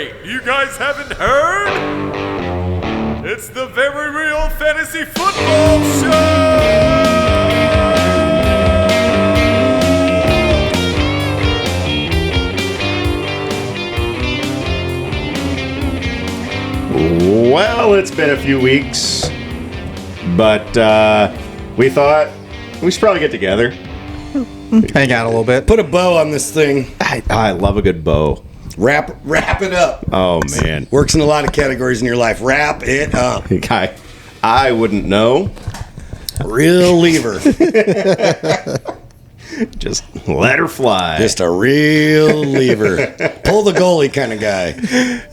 Wait, you guys haven't heard? It's the Very Real Fantasy Football Show! Well, it's been a few weeks, but we thought we should probably get together. Hang out a little bit. Put a bow on this thing. I love a good bow. Wrap it up. Oh, man. Works in a lot of categories in your life. Wrap it up. I wouldn't know. Real lever. Just let her fly. Just a real lever. Pull the goalie kind of guy.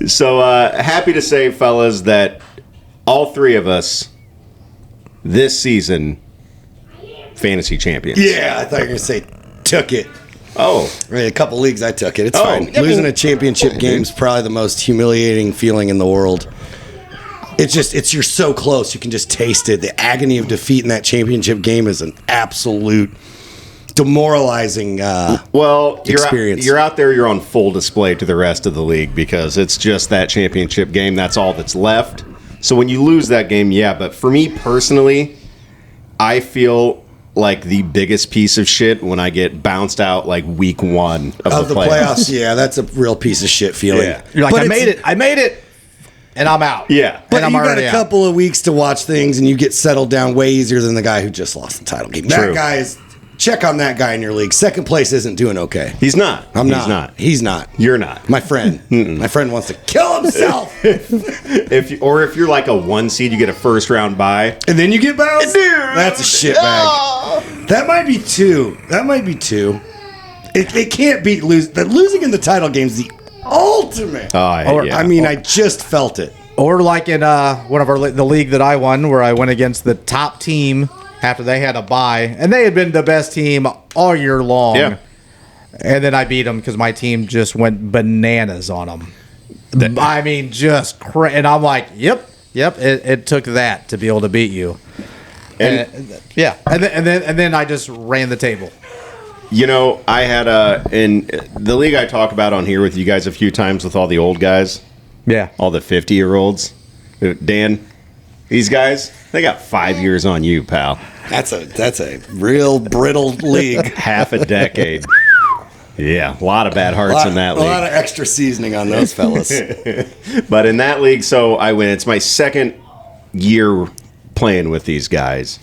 So happy to say, fellas, that all three of us this season fantasy champions. Yeah, I thought you were going to say took it. Oh. A couple leagues I took it. It's fine. Losing a championship game is probably the most humiliating feeling in the world. You're so close. You can just taste it. The agony of defeat in that championship game is an absolute demoralizing experience. You're out there, you're on full display to the rest of the league because it's just that championship game. That's all that's left. So when you lose that game, yeah. But for me personally, I feel like the biggest piece of shit when I get bounced out like week one of the playoffs. Yeah, that's a real piece of shit feeling. Yeah. You're like, I made it, and I'm out. Yeah. But and you got a couple of weeks to watch things, and you get settled down way easier than the guy who just lost the title game. True. That guy is... Check on that guy in your league. Second place isn't doing okay. He's not. He's not. You're not. My friend. My friend wants to kill himself. If you're like a 1 seed, you get a first round bye. And then you get bounced? That's a shit bag. That might be two. It can't be losing in the title game is the ultimate. I just felt it. Or like in one of the league that I won, where I went against the top team after they had a bye, and they had been the best team all year long. Yeah. And then I beat them because my team just went bananas on them. And I'm like, yep. It took that to be able to beat you. And then I just ran the table. You know, I had in the league I talk about on here with you guys a few times with all the old guys. Yeah, all the 50-year-olds. Dan, these guys, they got 5 years on you, pal. That's a real brittle league. Half a decade. Yeah, a lot of bad hearts in that league. A lot of extra seasoning on those fellas. But in that league, so I win. It's my second year playing with these guys.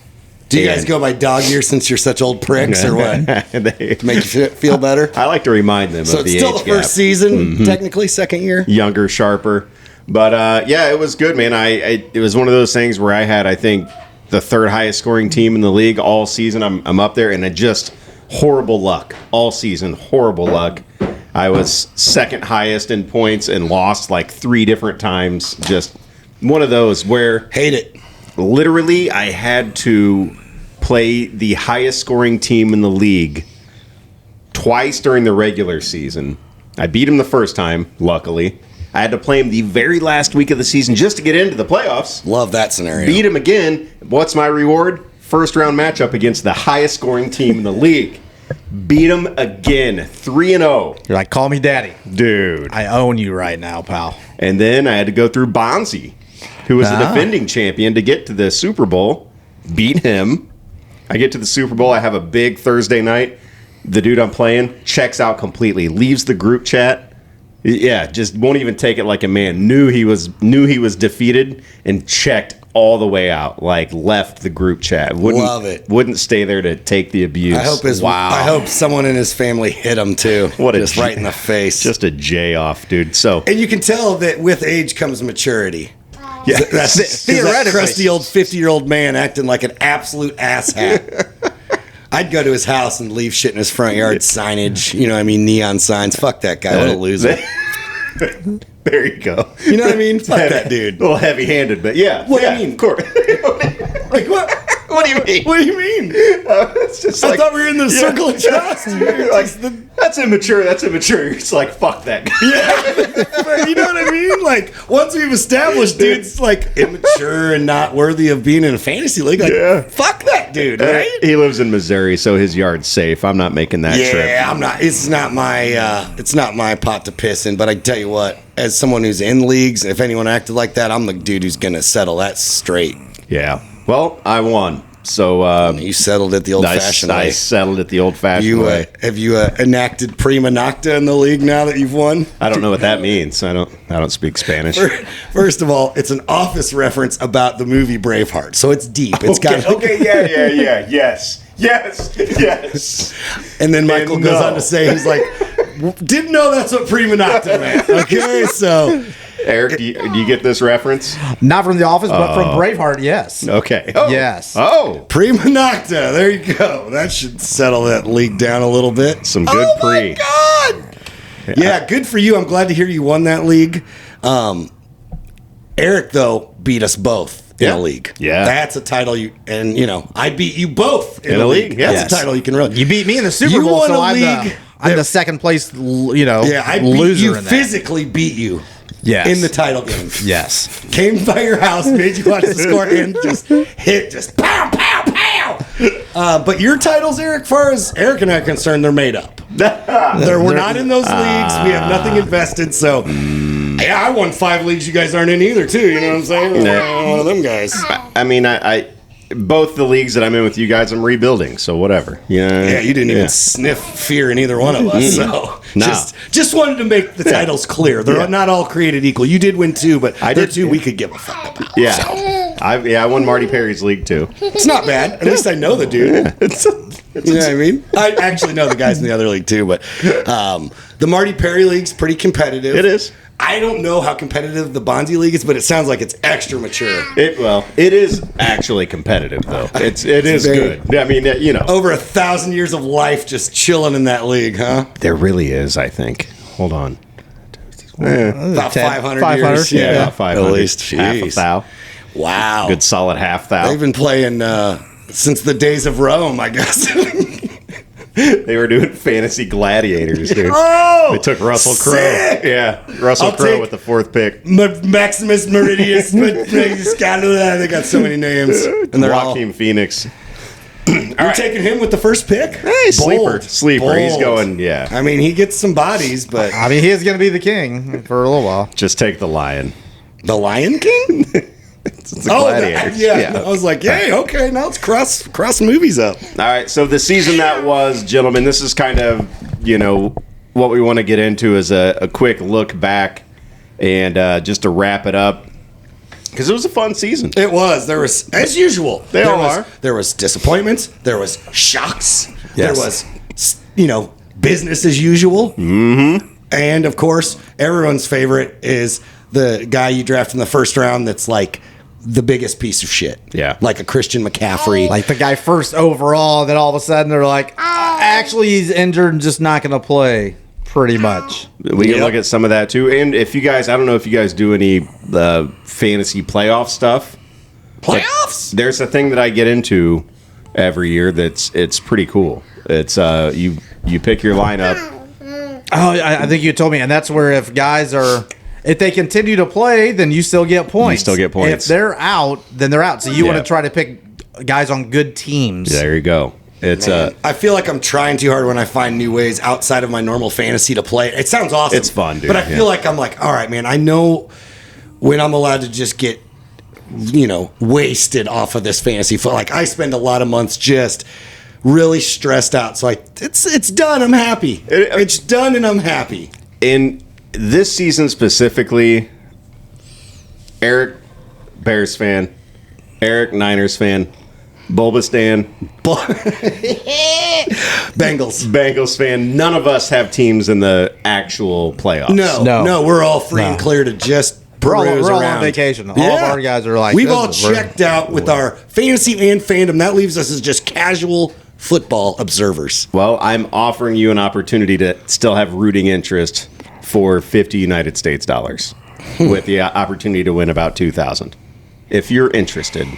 Do you guys go by dog year since you're such old pricks or what? To make you feel better? I like to remind them of the age gap. So it's still the first season, technically, second year? Younger, sharper. But, it was good, man. It was one of those things where I had, I think, the third highest scoring team in the league all season. I'm up there, and it just horrible luck all season. Horrible luck. I was second highest in points and lost like 3 different times. Just one of those where... Hate it. Literally, I had to play the highest scoring team in the league twice during the regular season. I beat him the first time, luckily. I had to play him the very last week of the season just to get into the playoffs. Love that scenario. Beat him again. What's my reward? First round matchup against the highest scoring team in the league. Beat him again, 3-0. You're like, call me daddy. Dude. I own you right now, pal. And then I had to go through Bonzi, who was the defending champion, to get to the Super Bowl. Beat him. I get to the Super Bowl. I have a big Thursday night. The dude I'm playing checks out completely. Leaves the group chat. Yeah, just won't even take it like a man. Knew he was defeated and checked all the way out. Like left the group chat. Love it. Wouldn't stay there to take the abuse. I hope someone in his family hit him too. Just right in the face. Just a J off, dude. And you can tell that with age comes maturity. Yeah, that's that crusty old 50-year-old man acting like an absolute asshat. I'd go to his house and leave shit in his front yard, signage, neon signs. Fuck that guy. What a loser. There you go. You know what I mean? Fuck that dude. A little heavy-handed, but yeah. What do you mean? Of course. Like what? What do you mean? What do you mean? It's just I thought we were in the circle of trust. That's immature. That's immature. It's like, fuck that guy. Yeah. You know what I mean? Like, once we've established dude's like immature and not worthy of being in a fantasy league, like, fuck that dude, right? He lives in Missouri, so his yard's safe. I'm not making that trip. Yeah, I'm not. It's not my pot to piss in. But I tell you what, as someone who's in leagues, if anyone acted like that, I'm the dude who's gonna settle that straight. Yeah. Well, I won. So You settled it the old-fashioned way. I settled it the old-fashioned way. Have you enacted prima nocta in the league now that you've won? I don't know what that means. I don't speak Spanish. First of all, it's an Office reference about the movie Braveheart, so it's deep. It's got yeah. Yes. And then Michael goes on to say, he's like, didn't know that's what prima nocta meant. Okay, so Eric, do you get this reference? Not from The Office, but from Braveheart, yes. Okay. Yes. Oh, prima nocta. There you go. That should settle that league down a little bit. Some good pre. Oh my God. Yeah, good for you. I'm glad to hear you won that league. Eric, though, beat us both in a league. Yeah. That's a title I beat you both in a league. Yeah. That's a title you can really. You beat me in the Super You Bowl, won so a I'm league the second place, I loser you in that. physically beat you. Yes. In the title game. Yes. Came by your house, made you watch the score, and just pow, pow, pow. But your titles, Eric, far as Eric and I are concerned, they're made up. We're not in those leagues. We have nothing invested. So, yeah, I won 5 leagues you guys aren't in either, too. You know what I'm saying? I'm one of them guys. I mean, I both the leagues that I'm in with you guys, I'm rebuilding. So whatever. Yeah, you didn't even sniff fear in either one of us. So just wanted to make the titles clear. They're not all created equal. You did win 2, but I did 2 we could give a fuck about. Yeah. So. I won Marty Perry's league too. It's not bad. At least I know the dude. You know what I mean? I actually know the guys in the other league too, but the Marty Perry league's pretty competitive. It is. I don't know how competitive the Bonzi league is, but it sounds like it's extra mature. It is actually competitive though. It is good. I mean, over 1,000 years of life just chilling in that league, huh? There really is. I think. Hold on. About 500 years. Yeah, about 500. At least. Half a thou. Wow. Good solid half thou. They've been playing since the days of Rome, I guess. They were doing fantasy gladiators, dude. Oh! They took Russell Crowe. Yeah, Russell Crowe with the 4th pick. Maximus Meridius. They got so many names. And they're Joaquin Phoenix. You're taking him with the first pick? Hey, sleeper. Bold. He's going, yeah. I mean, he gets some bodies, but... I mean, he is going to be the king for a little while. Just take the Lion. The Lion King? It's the gladiators. Yeah. I was like, hey, okay, now let's cross movies up. All right, so the season that was, gentlemen, this is kind of, what we want to get into is a quick look back and just to wrap it up. Because it was a fun season. It was. There was, as usual. There was disappointments. There was shocks. Yes. There was, business as usual. Mm-hmm. And, of course, everyone's favorite is the guy you draft in the first round that's like the biggest piece of shit. Yeah. Like a Christian McCaffrey. Like the guy first overall, then all of a sudden they're like, actually he's injured and just not going to play. Pretty much. We can look at some of that too. And if you guys, I don't know if you guys do any fantasy playoff stuff. Playoffs? There's a thing that I get into every year it's pretty cool. It's you pick your lineup. Oh, I think you told me, and that's where if they continue to play, then you still get points. You still get points. If they're out, then they're out. So you want to try to pick guys on good teams. There you go. It's I feel like I'm trying too hard when I find new ways outside of my normal fantasy to play. It sounds awesome. It's fun, dude. But I feel like I'm like, all right, man, I know when I'm allowed to just get, wasted off of this fantasy. Like I spend a lot of months just really stressed out. So it's done. I'm happy. It's done and I'm happy. In this season specifically, Eric, Bears fan, Eric, Niners fan, Bulbous Dan, Bengals fan. None of us have teams in the actual playoffs. No, we're all free and clear to just We're all around. on vacation. All of our guys are like, we've all checked out with our fantasy and fandom. That leaves us as just casual football observers. Well, I'm offering you an opportunity to still have rooting interest for 50 United States dollars with the opportunity to win about 2,000. If you're interested.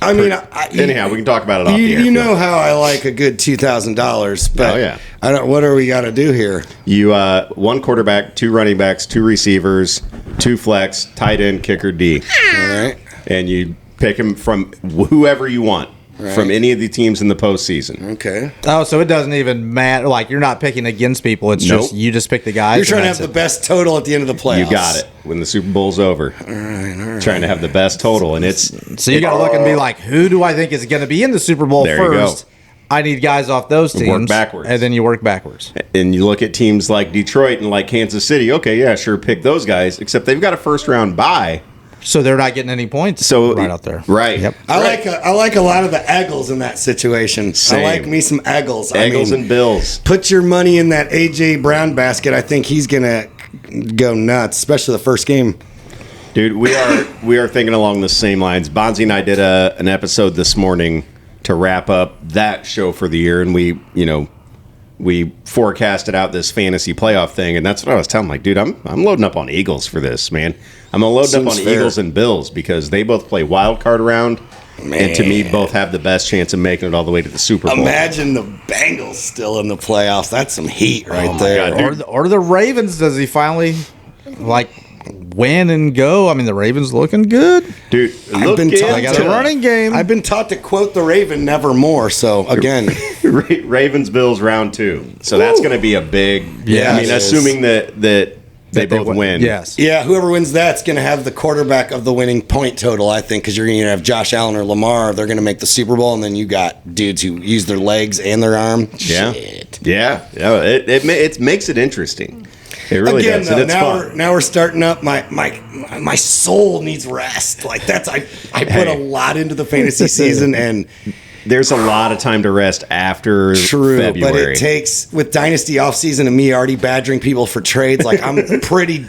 I mean, anyhow, we can talk about it off the air. You know how I like a good $2,000, but I don't. What do we got to do here? You 1 quarterback, 2 running backs, 2 receivers, 2 flex, tight end, kicker, D. All right. And you pick them from whoever you want. Right. From any of the teams in the postseason. Okay. Oh, so it doesn't even matter. Like, you're not picking against people. It's just you just pick the guys. You're trying to have the best total at the end of the playoffs. You got it. When the Super Bowl's over. All right. Trying to have the best total. And it's... So you got to look and be like, who do I think is going to be in the Super Bowl first? I need guys off those teams. Work backwards. And then you work backwards. And you look at teams like Detroit and like Kansas City. Okay, yeah, sure, pick those guys. Except they've got a first-round bye. So they're not getting any points right out there. Right. Yep. I like a lot of the Eagles in that situation. Same. I like me some Eagles. Eagles and Bills. Put your money in that A.J. Brown basket. I think he's going to go nuts, especially the first game. Dude, we are thinking along the same lines. Bonzi and I did an episode this morning to wrap up that show for the year, and we forecasted out this fantasy playoff thing, and that's what I was telling him. Like, dude, I'm loading up on Eagles for this, man. I'm going to load up on Eagles and Bills because they both play wild card round, and to me, both have the best chance of making it all the way to the Super Bowl. Imagine the Bengals still in the playoffs. That's some heat right there. God, or the Ravens. Does he finally, win and go? I mean, the Ravens looking good. Dude, they got a running game. I've been taught to quote the Raven nevermore, so again. Ravens, Bills, round 2. So that's going to be a big... Yeah, I mean, assuming that they both win. Yes. Yeah, whoever wins that's going to have the quarterback of the winning point total, I think, because you're going to have Josh Allen or Lamar. They're going to make the Super Bowl, and then you got dudes who use their legs and their arm. Yeah. Shit. Yeah. It makes it interesting. It really does. Though, and it's fun. Now we're starting up. My soul needs rest. Like that's I put a lot into the fantasy season, and there's a lot of time to rest after February. But it takes with Dynasty offseason and me already badgering people for trades. Like I'm pretty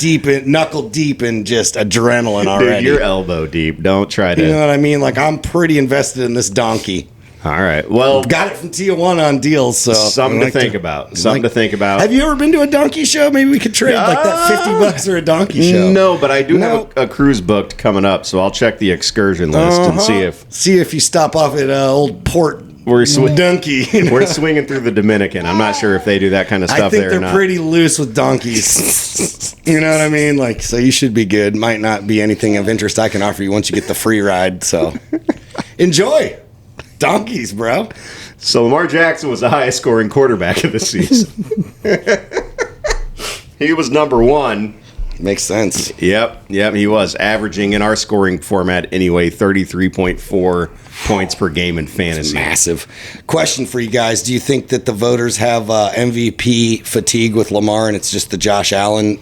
knuckle deep in just adrenaline already. Dude, you're elbow deep. Don't try to. You know what I mean? Like I'm pretty invested in this donkey. All right. Well, got it from Tijuana on deals, so something to think about. Something to think about. Have you ever been to a donkey show? Maybe we could trade like that $50 or a donkey show. No, but I do have a cruise booked coming up, so I'll check the excursion list and see if you stop off at old Port we're Donkey. We're swinging through the Dominican. I'm not sure if they do that kind of stuff there or not. I think they're pretty loose with donkeys. You know what I mean? Like, so you should be good. Might not be anything of interest I can offer you once you get the free ride. So enjoy. Donkeys, bro. So Lamar Jackson was the highest scoring quarterback of the season. He was number 1. Makes sense. Yep, he was averaging in our scoring format anyway 33.4 points per game in fantasy. That's massive. Question for you guys: do you think that the voters have MVP fatigue with Lamar, and it's just the Josh Allen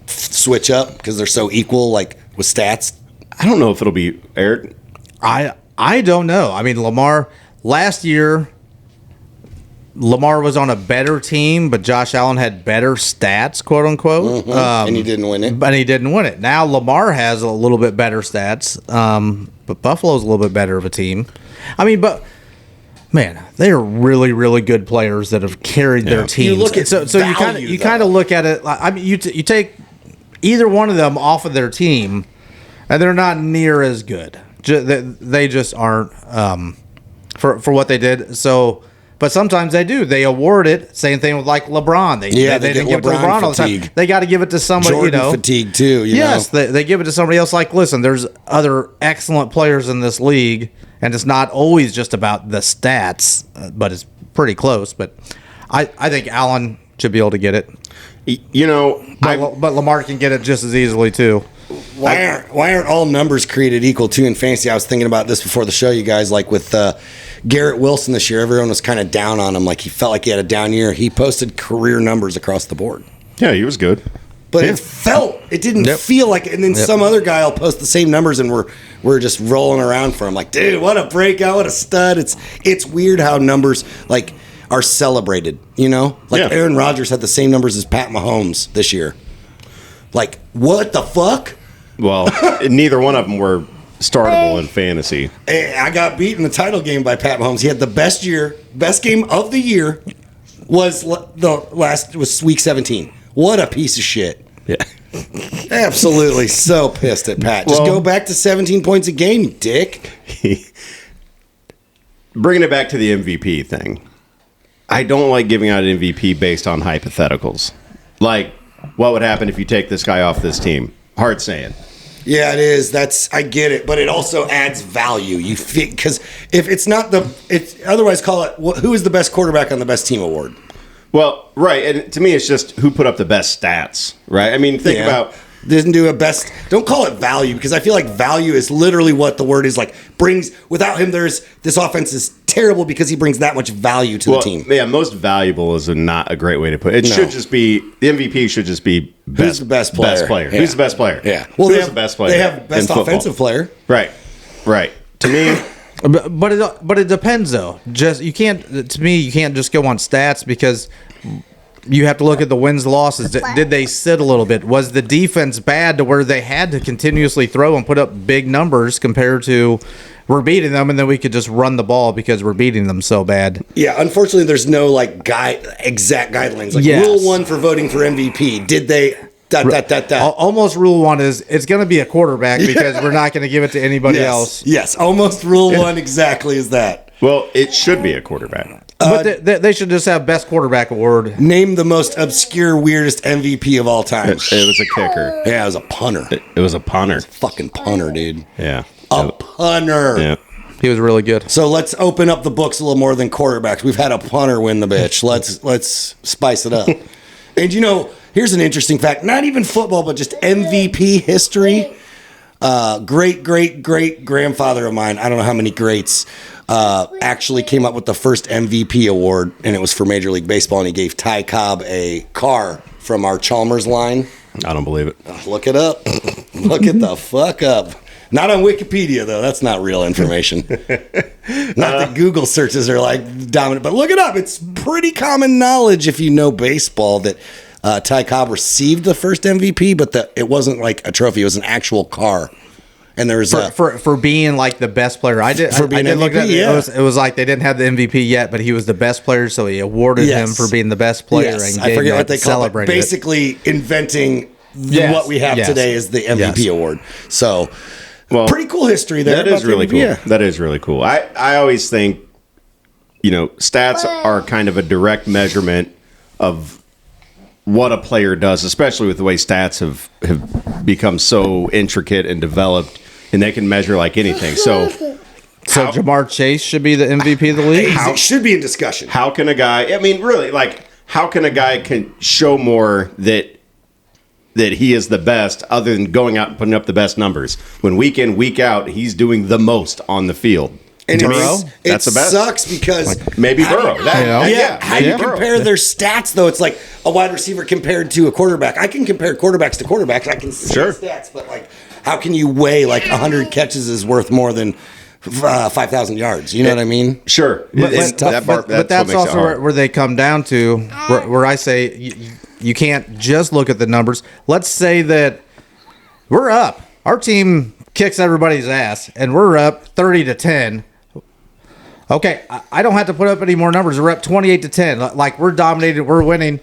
switch up because they're so equal, like with stats? I don't know if it'll be Eric. I don't know. I mean, last year, Lamar was on a better team, but Josh Allen had better stats, quote unquote. Mm-hmm. And he didn't win it. But he didn't win it. Now Lamar has a little bit better stats, but Buffalo's a little bit better of a team. I mean, but man, they are really, really good players that have carried their teams. You look at so you kind of look at it. I mean, you take either one of them off of their team, and they're not near as good. They just aren't for what they did. So, but sometimes they do. They award it. Same thing with like LeBron. They didn't give it to LeBron all the time. They got to give it to somebody. Jordan fatigue too. Yes, they give it to somebody else. Like, listen, there's other excellent players in this league, and it's not always just about the stats, but it's pretty close. But I think Allen should be able to get it. But Lamar can get it just as easily too. Why aren't all numbers created equal too in fantasy? I was thinking about this before the show, you guys. Like with Garrett Wilson this year, everyone was kind of down on him. Like he felt like he had a down year. He posted career numbers across the board. Yeah, he was good. But it didn't feel like it. And then some other guy will post the same numbers and we're just rolling around for him. Like, dude, what a breakout, what a stud. It's weird how numbers like are celebrated, Like Aaron Rodgers had the same numbers as Pat Mahomes this year. Like, what the fuck? Well, neither one of them were startable in fantasy. I got beat in the title game by Pat Mahomes. He had the best game of the year was week 17. What a piece of shit. Yeah. Absolutely so pissed at Pat. Just go back to 17 points a game, you dick. bringing it back to the MVP thing, I don't like giving out an MVP based on hypotheticals. Like, what would happen if you take this guy off this team? Hard saying. Yeah, it is. I get it, but it also adds value. Because if it's not otherwise call it who is the best quarterback on the best team award. Well, right, and to me, it's just who put up the best stats, right? I mean, think about. Doesn't do a best. Don't call it value, because I feel like value is literally what the word is like. Brings without him, this offense is terrible because he brings that much value to the team. Yeah, most valuable is not a great way to put it. Should just be the MVP. Should just be who's the best player? Best player. Yeah. Who's the best player? Yeah. Well, who's the best player? They have best offensive player. Right. To me. But it depends though. You can't just go on stats, because you have to look at the wins losses. Did they sit a little bit? Was the defense bad to where they had to continuously throw and put up big numbers compared to we're beating them and then we could just run the ball because we're beating them so bad? Yeah, unfortunately there's no exact guidelines. Like rule 1 for voting for MVP. Did they Almost rule 1 is it's going to be a quarterback because we're not going to give it to anybody else. Yes, almost rule 1 exactly is that. Well, it should be a quarterback. But they should just have best quarterback award. Name the most obscure, weirdest MVP of all time. It was a kicker. Yeah, it was a punter. It was a punter. Fucking punter, dude. Yeah. A punter. Yeah. He was really good. So let's open up the books a little more than quarterbacks. We've had a punter win the bitch. Let's spice it up. And here's an interesting fact. Not even football, but just MVP history. Great grandfather of mine, I don't know how many greats, actually came up with the first MVP award, and it was for Major League Baseball, and he gave Ty Cobb a car from our Chalmers line. I don't believe it. Look it up. Look it the fuck up. Not on Wikipedia, though. That's not real information. Not that Google searches are like dominant, but look it up. It's pretty common knowledge if you know baseball that Ty Cobb received the first MVP, but it wasn't like a trophy. It was an actual car. And there was for being like the best player. I did look at it. Yeah. It was like they didn't have the MVP yet, but he was the best player, so he awarded him for being the best player. Yes. And I forget what they call it. Basically Basically inventing what we have today is the MVP award. So, pretty cool history there. That is really cool. Yeah. That is really cool. I always think, stats are kind of a direct measurement of what a player does, especially with the way stats have become so intricate and developed, and they can measure like anything. So Jamar Chase should be the MVP of the league? It should be in discussion. How can a guy, how can a guy can show more that he is the best other than going out and putting up the best numbers when week in, week out, he's doing the most on the field? And that's the best. Sucks because maybe Burrow. How you compare their stats though? It's like a wide receiver compared to a quarterback. I can compare quarterbacks to quarterbacks. I can see stats, but how can you weigh 100 catches is worth more than 5,000 yards? You know what I mean? Sure, but that's also where they come down to. Where I say you can't just look at the numbers. Let's say that we're up. Our team kicks everybody's ass, and we're up 30-10. Okay, I don't have to put up any more numbers. We're up 28-10. Like, we're dominated. We're winning.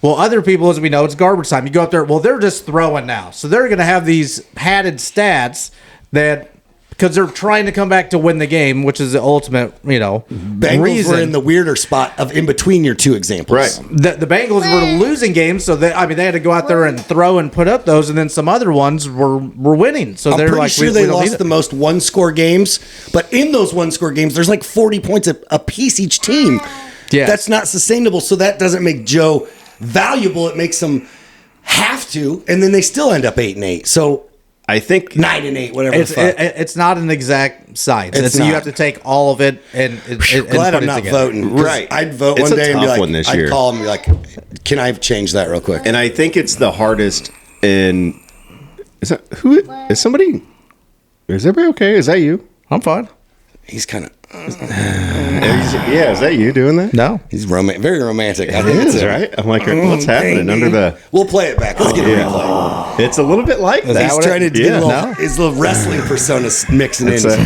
Well, other people, as we know, it's garbage time. You go up there. Well, they're just throwing now. So they're going to have these padded stats that because they're trying to come back to win the game, which is the ultimate, Bengals reason. were in the weirder spot of in between your two examples. Right. The Bengals were losing games, so they had to go out there and throw and put up those, and then some other ones were winning. So they're pretty sure they lost the most one-score games, but in those one-score games, there's 40 points a piece each team. Yeah, that's not sustainable. So that doesn't make Joe valuable. It makes them have to, and then they still end up 8-8. So I think 9-8, whatever. It's not an exact science. You have to take all of it and glad put I'm not together. voting. Right, I'd vote it's one day and be like, I'd call him and be like, "Can I change that real quick?" And I think it's the hardest. In is that who is somebody? Is everybody okay? Is that you? I'm fine. He's kind of. Yeah, is that you doing that? No, he's very romantic. I think it is, right? I'm like, what's happening under the? We'll play it back. Let's get a replay. It's a little bit like that. He's trying to get his little wrestling persona mixing in. Son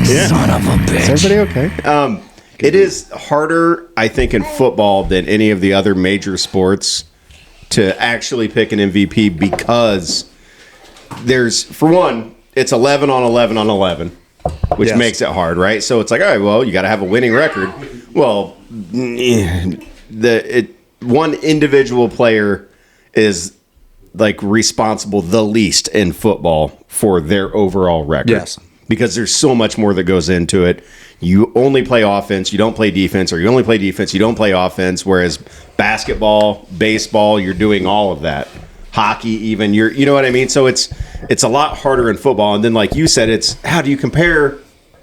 of a bitch. Is everybody okay? It is harder, I think, in football than any of the other major sports to actually pick an MVP because there's, for one, it's 11 on 11 on 11. which Yes. makes it hard, right? So it's like, all right, well, you got to have a winning record. Well, one individual player is like responsible the least in football for their overall record. Yes. Because there's so much more that goes into it. You only play offense, you don't play defense, or you only play defense, you don't play offense. Whereas basketball, baseball, you're doing all of that. Hockey, even you know what I mean. So it's a lot harder in football. And then, like you said, it's how do you compare,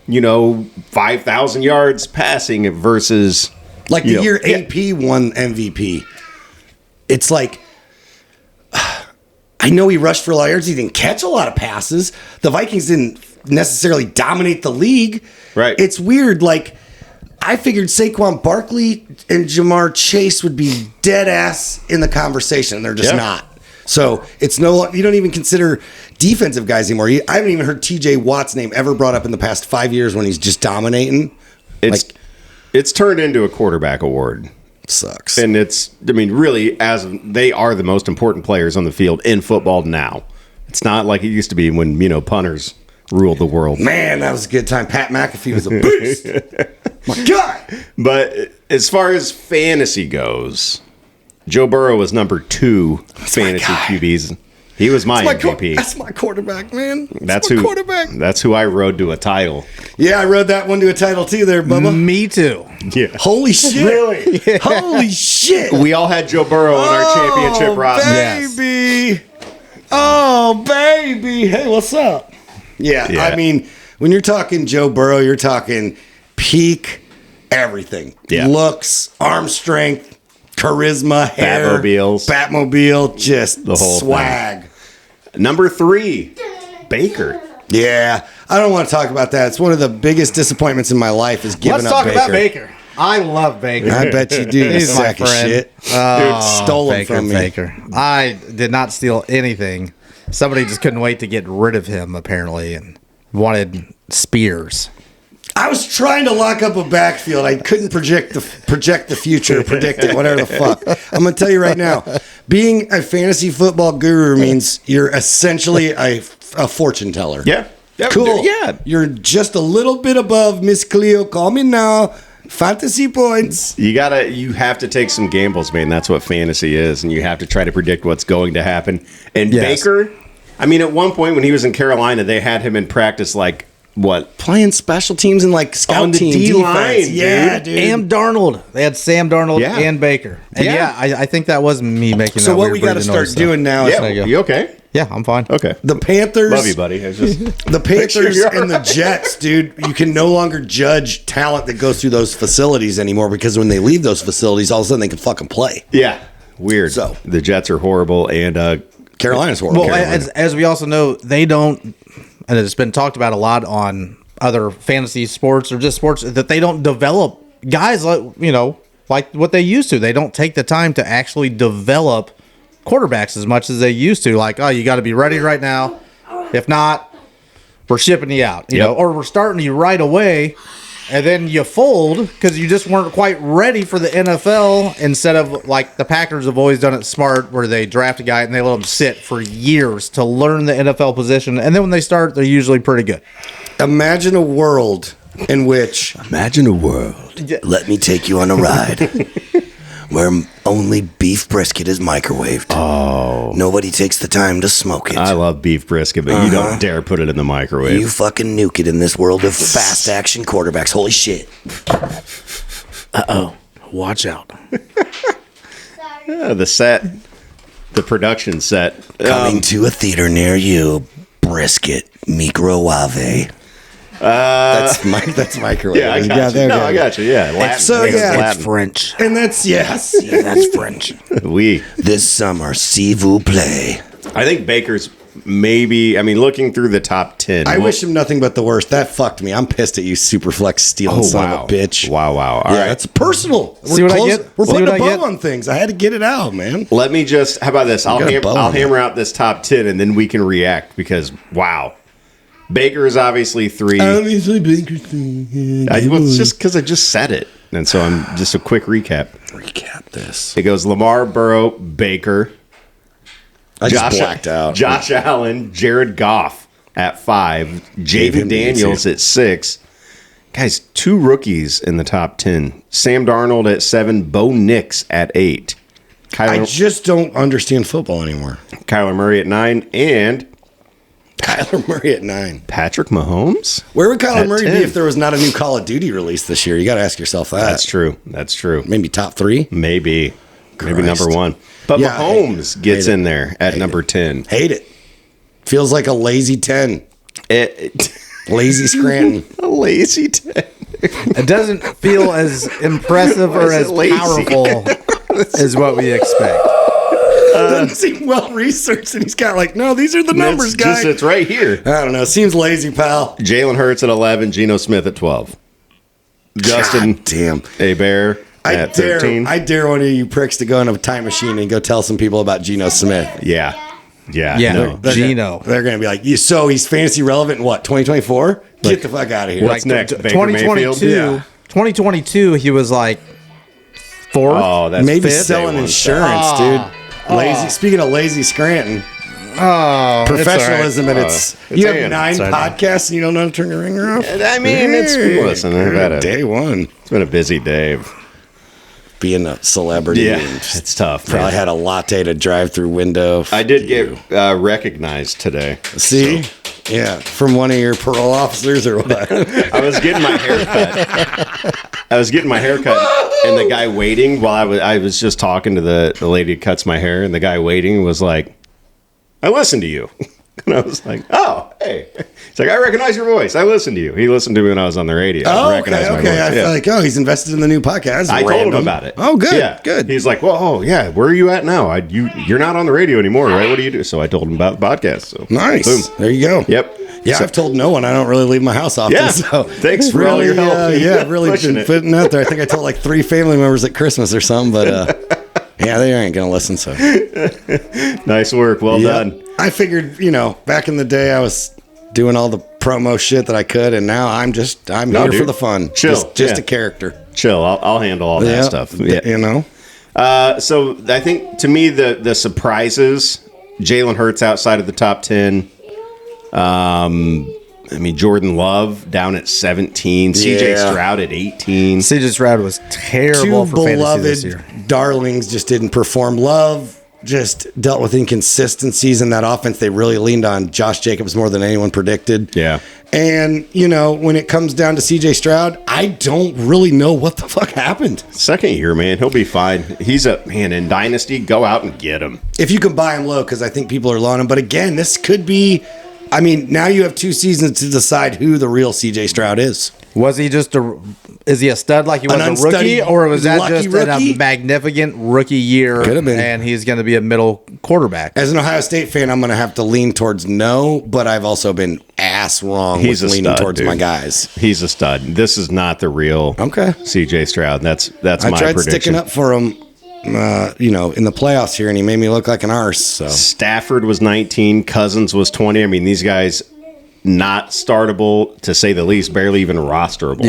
5,000 yards passing versus Like the year AP won MVP. It's like, I know he rushed for a lot of yards. He didn't catch a lot of passes. The Vikings didn't necessarily dominate the league. Right. It's weird. Like, I figured Saquon Barkley and Jamar Chase would be dead ass in the conversation. They're just not. So it's you don't even consider defensive guys anymore. I haven't even heard TJ Watt's name ever brought up in the past 5 years when he's just dominating. It's turned into a quarterback award. Sucks. And really, as they are the most important players on the field in football now. It's not like it used to be when, punters ruled the world. Man, that was a good time. Pat McAfee was a beast. My God. But as far as fantasy goes, Joe Burrow was number 2 fantasy QBs. He was my MVP. That's my quarterback, man. That's my who. quarterback. That's who I rode to a title. Yeah, I rode that one to a title too there, Bubba. Me too. Yeah. Holy shit. Really? Yeah. Holy shit. We all had Joe Burrow on our championship roster. Baby. Oh, baby. Hey, what's up? Yeah, I mean, when you're talking Joe Burrow, you're talking peak everything. Yeah. Looks, arm strength, charisma, hair. Batmobile, just the whole swag. Thing. Number 3, Baker. Yeah, I don't want to talk about that. It's one of the biggest disappointments in my life is giving Let's up talk about Baker. I love Baker. I bet you do. He's my sack of friend. shit. Dude, stole him from me. Baker. I did not steal anything. Somebody just couldn't wait to get rid of him, apparently, and wanted Spears. I was trying to lock up a backfield. I couldn't project the future, predict it, whatever the fuck. I'm going to tell you right now, being a fantasy football guru means you're essentially a fortune teller. Yeah. Cool. Yeah. You're just a little bit above Miss Cleo. Call me now. Fantasy points. You have to take some gambles, man. That's what fantasy is, and you have to try to predict what's going to happen. And Baker, at one point when he was in Carolina, they had him in practice like what? Playing special teams and like scout on the team D-line, defense. Yeah, dude. Sam Darnold. They had Sam Darnold and Baker. And I think that was me making So that what weird we got to start doing now is You okay? Yeah, I'm fine. Okay. the Panthers. Love you, buddy. The Panthers and the Jets, dude, you can no longer judge talent that goes through those facilities anymore because when they leave those facilities, all of a sudden they can fucking play. Yeah. Weird. So the Jets are horrible, and Carolina's horrible. Well, as we also know, they don't, and it's been talked about a lot on other fantasy sports or just sports, that they don't develop guys like what they used to. They don't take the time to actually develop quarterbacks as much as they used to. Like, oh, you got to be ready right now. If not, we're shipping you out, you know, or we're starting you right away, and then you fold because you just weren't quite ready for the NFL. Instead of like the Packers have always done it smart, where they draft a guy and they let him sit for years to learn the NFL position, and then when they start, they're usually pretty good. Imagine a world in which let me take you on a ride. Where only beef brisket is microwaved. Oh. Nobody takes the time to smoke it. I love beef brisket, but you don't dare put it in the microwave. You fucking nuke it in this world of fast action quarterbacks. Holy shit. Uh-oh. Watch out. The production set. Coming to a theater near you, brisket microwave. That's microwave. Yeah, I got you. Yeah, Latin. It's French. And that's that's French. This summer, s'il vous plaît. I think Baker's maybe. Looking through the top 10. I wish him nothing but the worst. That fucked me. I'm pissed at you, Superflex stealing son of a bitch. Wow. All right. That's personal. See what I get? We're See putting what a I get? bow on things. I had to get it out, man. Let me just. How about this? I'll hammer out this top 10, and then we can react because wow. Baker is obviously 3. Obviously, Baker's 3. It's just because I just said it. And so I'm just a quick recap. Recap this. It goes Lamar, Burrow, Baker. I just blacked out. Josh Allen, Jared Goff. at 5. Jaden Daniels at 6. Guys, 2 rookies in the top 10. Sam Darnold at 7. Bo Nix at 8. I just don't understand football anymore. Kyler Murray at 9. And Kyler Murray at 9. Patrick Mahomes? Where would Kyler at Murray 10. be if there was not a new Call of Duty release this year? You got to ask yourself that. That's true. Maybe top 3? Maybe Christ. number 1. But Yeah, Mahomes gets hate in there at number 10. Hate it. Feels like a lazy 10. Lazy Scranton. A lazy 10. It doesn't feel as impressive or is as it lazy? powerful as what we expect. Doesn't seem well researched, and he's got like, no, these are the numbers, guy. It's right here. I don't know. Seems lazy, pal. Jalen Hurts at 11. Geno Smith at 12. Justin God damn. Hebert at 13. I dare one of you pricks to go in a time machine and go tell some people about Geno Smith. Yeah. Yeah, Geno. They're going to be like, so he's fantasy relevant in what, 2024? Get the fuck out of here. What's next? Baker Mayfield? 2022, he was like 4th. Oh, that's maybe fifth. selling Day one insurance, stuff. dude. Lazy. Speaking of lazy Scranton, professionalism at its. You have 9 podcasts and you don't know how to turn your ringer off. I mean, listen, I've had day one. It's been a busy day. Being a celebrity. Yeah, and it's tough. Probably Man. had a latte to drive through window. I did get recognized today. See? So. Yeah, from one of your parole officers or what? I was getting my haircut. And the guy waiting while I was just talking to the lady who cuts my hair, and the guy waiting was like, "I listened to you." And I was like, "Oh, hey." He's like, "I recognize your voice. I listened to you." He listened to me when I was on the radio. Oh, okay. I feel like, he's invested in the new podcast. I told him about it. Oh, good. Yeah. Good. He's like, "Well, yeah, where are you at now? You're not on the radio anymore, right? What do you do?" So I told him about the podcast. So nice. Boom. There you go. Yep. Yeah, So- I've told no one. I don't really leave my house often. Yeah. So Thanks for all your help. I've really Pushing been it. putting out there. I think I told like 3 family members at Christmas or something, but yeah, they ain't gonna listen. So Nice work. Well done. I figured, back in the day, I was doing all the promo shit that I could, and now I'm here dude. for the fun. Chill. Just Yeah. a character. Chill. I'll handle all that stuff. Yeah. So I think to me the surprises, Jalen Hurts outside of the top 10. Jordan Love down at 17. CJ Stroud at 18. CJ Stroud was terrible 2 for fantasy this year. beloved darlings just didn't perform. Love just dealt with inconsistencies in that offense. They really leaned on Josh Jacobs more than anyone predicted. Yeah. And, when it comes down to CJ Stroud, I don't really know what the fuck happened. Second year, man. He'll be fine. He's in Dynasty. Go out and get him. If you can buy him low, because I think people are low on him. But again, this could be. Now you have 2 seasons to decide who the real CJ Stroud is. Was he is he a stud like he was a rookie, or was that just rookie? a magnificent rookie year? Could have been. And he's going to be a middle quarterback. As an Ohio State fan, I'm going to have to lean towards no, but I've also been ass wrong He's a with leaning stud, towards dude. my guys. He's a stud. This is not the real CJ Stroud. That's I my tried prediction. sticking up for him, in the playoffs here, and he made me look like an arse. So Stafford was 19. Cousins was 20. These guys not startable, to say the least, barely even rosterable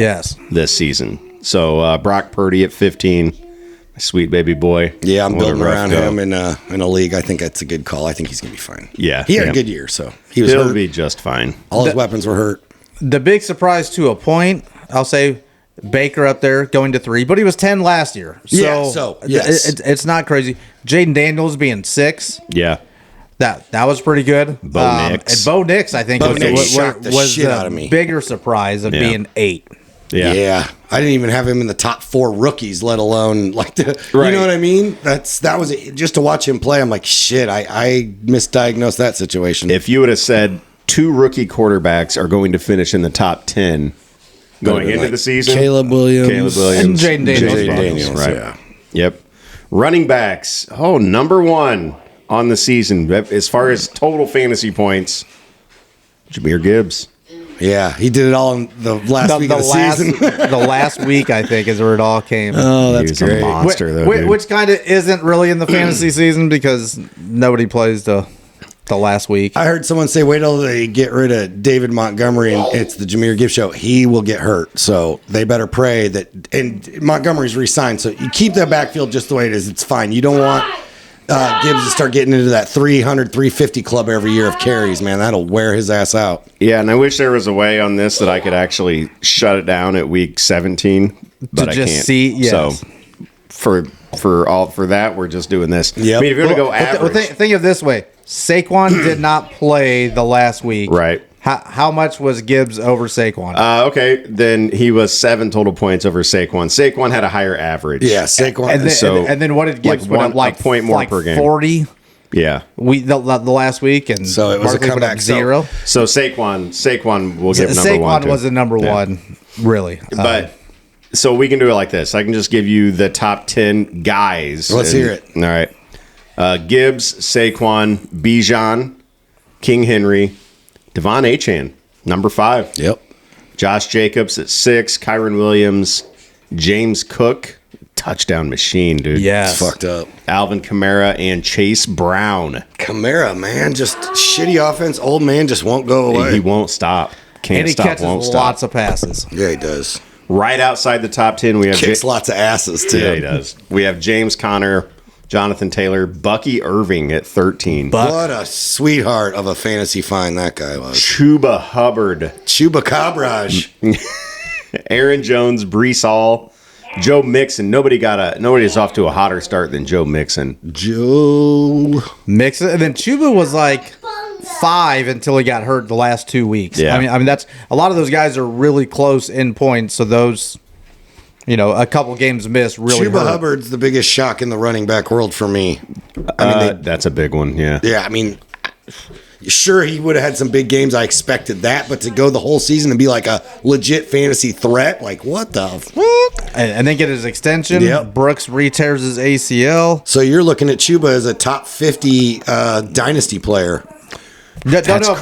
this season. So Brock Purdy at 15. My sweet baby boy. yeah, I'm What a building rough around go. him in a league. I think that's a good call. I think he's going to be fine. Yeah, he had yeah. a good year, so he was He'll hurt. be just fine. All his weapons were hurt. The big surprise to a point, I'll say Baker up there going to 3, but he was 10 last year. So, yes. it's not crazy. Jaden Daniels being 6. Yeah. That was pretty good. Bo Nix. And Bo Nix, I think, Bo was, Nix was, shocked the was shit the out of me. bigger surprise of being 8. Yeah. I didn't even have him in the top 4 rookies, let alone Right. You know what I mean? That was just to watch him play. I'm like, shit, I misdiagnosed that situation. If you would have said 2 rookie quarterbacks are going to finish in the top 10 going into the season, Caleb Williams, And Jaden Daniels. right? yeah. Yep. Running backs. Oh, number 1 on the season as far as total fantasy points. Jahmyr Gibbs. Yeah, he did it all in the last week of the season. The last week, I think, is where it all came. Oh, He that's was a great. monster, though, dude. Which kind of isn't really in the fantasy season because nobody plays the last week. I heard someone say, wait till they get rid of David Montgomery and it's the Jahmyr Gibbs show. He will get hurt. So they better pray that. And Montgomery's re-signed. So you keep that backfield just the way it is. It's fine. You don't want Gibbs to start getting into that 300, 350 club every year of carries, man. That'll wear his ass out. Yeah, and I wish there was a way on this that I could actually shut it down at week 17, but I just can't. see, yes. So for that, we're just doing this. Yep. I mean, if you're gonna go average, think of it this way: Saquon did not play the last week. right? How much was Gibbs over Saquon? Okay, then he was 7 total points over Saquon. Saquon had a higher average. Yeah, Saquon. And then what did Gibbs put up? a point more per game. 40. Yeah. The last week, and So it was a Barkley put up comeback. 0. So Saquon will get number one. Saquon was the number one, really. But so we can do it like this. I can just give you the top 10 guys. Let's hear it. All right. Gibbs, Saquon, Bijan, King Henry, Devon Achane, number 5. Yep. Josh Jacobs at 6, Kyron Williams, James Cook, touchdown machine, dude. Yes. Fucked up. Alvin Kamara and Chase Brown. Kamara, man, just shitty offense. Old man just won't go away. He won't stop. Can't And he stop, catches won't lots stop. of passes. Yeah, he does. Right outside the top 10, we have Kicks lots of asses, too. Yeah, he does. We have James Conner, Jonathan Taylor, Bucky Irving at 13. What a sweetheart of a fantasy find that guy was. Chuba Hubbard, Chupacabra. Aaron Jones, Brees Hall, Joe Mixon. Nobody's off to a hotter start than Joe Mixon. Joe. Mixon, and then Chuba was like 5 until he got hurt the last 2 weeks. Yeah. I mean that's a lot of those guys are really close in points. So those, a couple games missed really Chuba hurt. Hubbard's the biggest shock in the running back world for me. I mean, That's a big one, yeah. yeah, I mean, sure, he would have had some big games. I expected that, but to go the whole season and be like a legit fantasy threat, like what the fuck? And then get his extension. Yep. Brooks re-tears his ACL. So you're looking at Chuba as a top 50 dynasty player. Don't know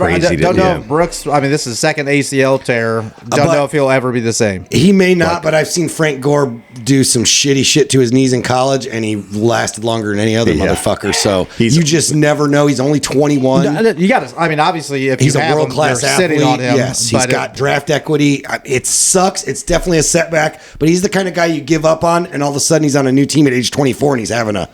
yeah. if Brooks. I mean, this is his second ACL tear. Don't know if he'll ever be the same. He may not, but I've seen Frank Gore do some shitty shit to his knees in college, and he lasted longer than any other motherfucker. So you just never know. He's only 21. You got to. I mean, obviously, if He's you a have world class him, you're athlete. sitting on him. Yes, he's but got draft equity. It sucks. It's definitely a setback, but he's the kind of guy you give up on, and all of a sudden he's on a new team at age 24, and he's having a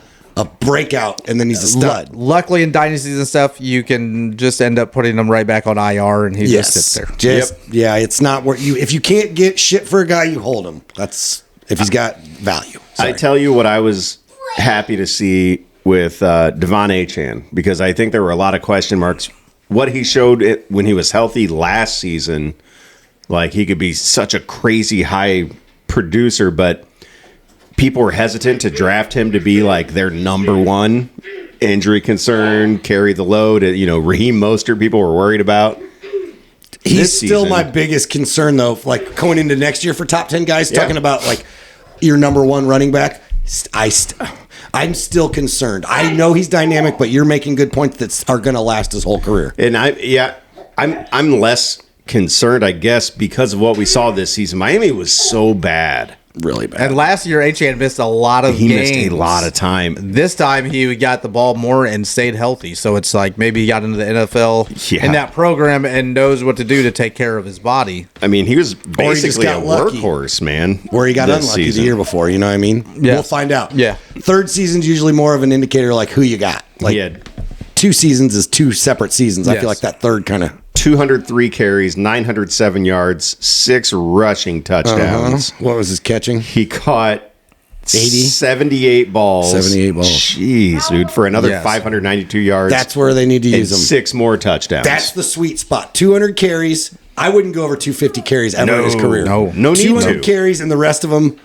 breakout, and then he's a stud. Luckily, in dynasties and stuff, you can just end up putting him right back on IR, and he just sits there. Yeah, it's not where you. If you can't get shit for a guy, you hold him. That's if he's got value. I tell you what I was happy to see with Devon Achane, because I think there were a lot of question marks. What he showed when he was healthy last season, like he could be such a crazy high producer, but people were hesitant to draft him to be like their number one injury concern, carry the load. Raheem Mostert, people were worried about. He's still my biggest concern, though. Like going into next year for top 10 guys, talking about like your number one running back. I'm still concerned. I know he's dynamic, but you're making good points that are going to last his whole career. And I'm less concerned, I guess, because of what we saw this season. Miami was so bad. Really bad. And last year, Achane missed a lot of games. He missed a lot of time. This time, he got the ball more and stayed healthy. So it's like maybe he got into the NFL in that program and knows what to do to take care of his body. I mean, he was basically a lucky. workhorse, man. Where he got unlucky the year before, you know what I mean? Yeah. We'll find out. Yeah. Third season's usually more of an indicator like who you got. Like He had 2 seasons is 2 separate seasons. I Yes. feel like that third kind of 203 carries, 907 yards, 6 rushing touchdowns. What was his catching? He caught 80? 78 balls. 78 balls. Jeez, dude, for another 592 yards. That's where they need to and use him. 6 more touchdowns. That's the sweet spot. 200 carries. I wouldn't go over 250 carries ever in his career. No need 200 to. carries and the rest of them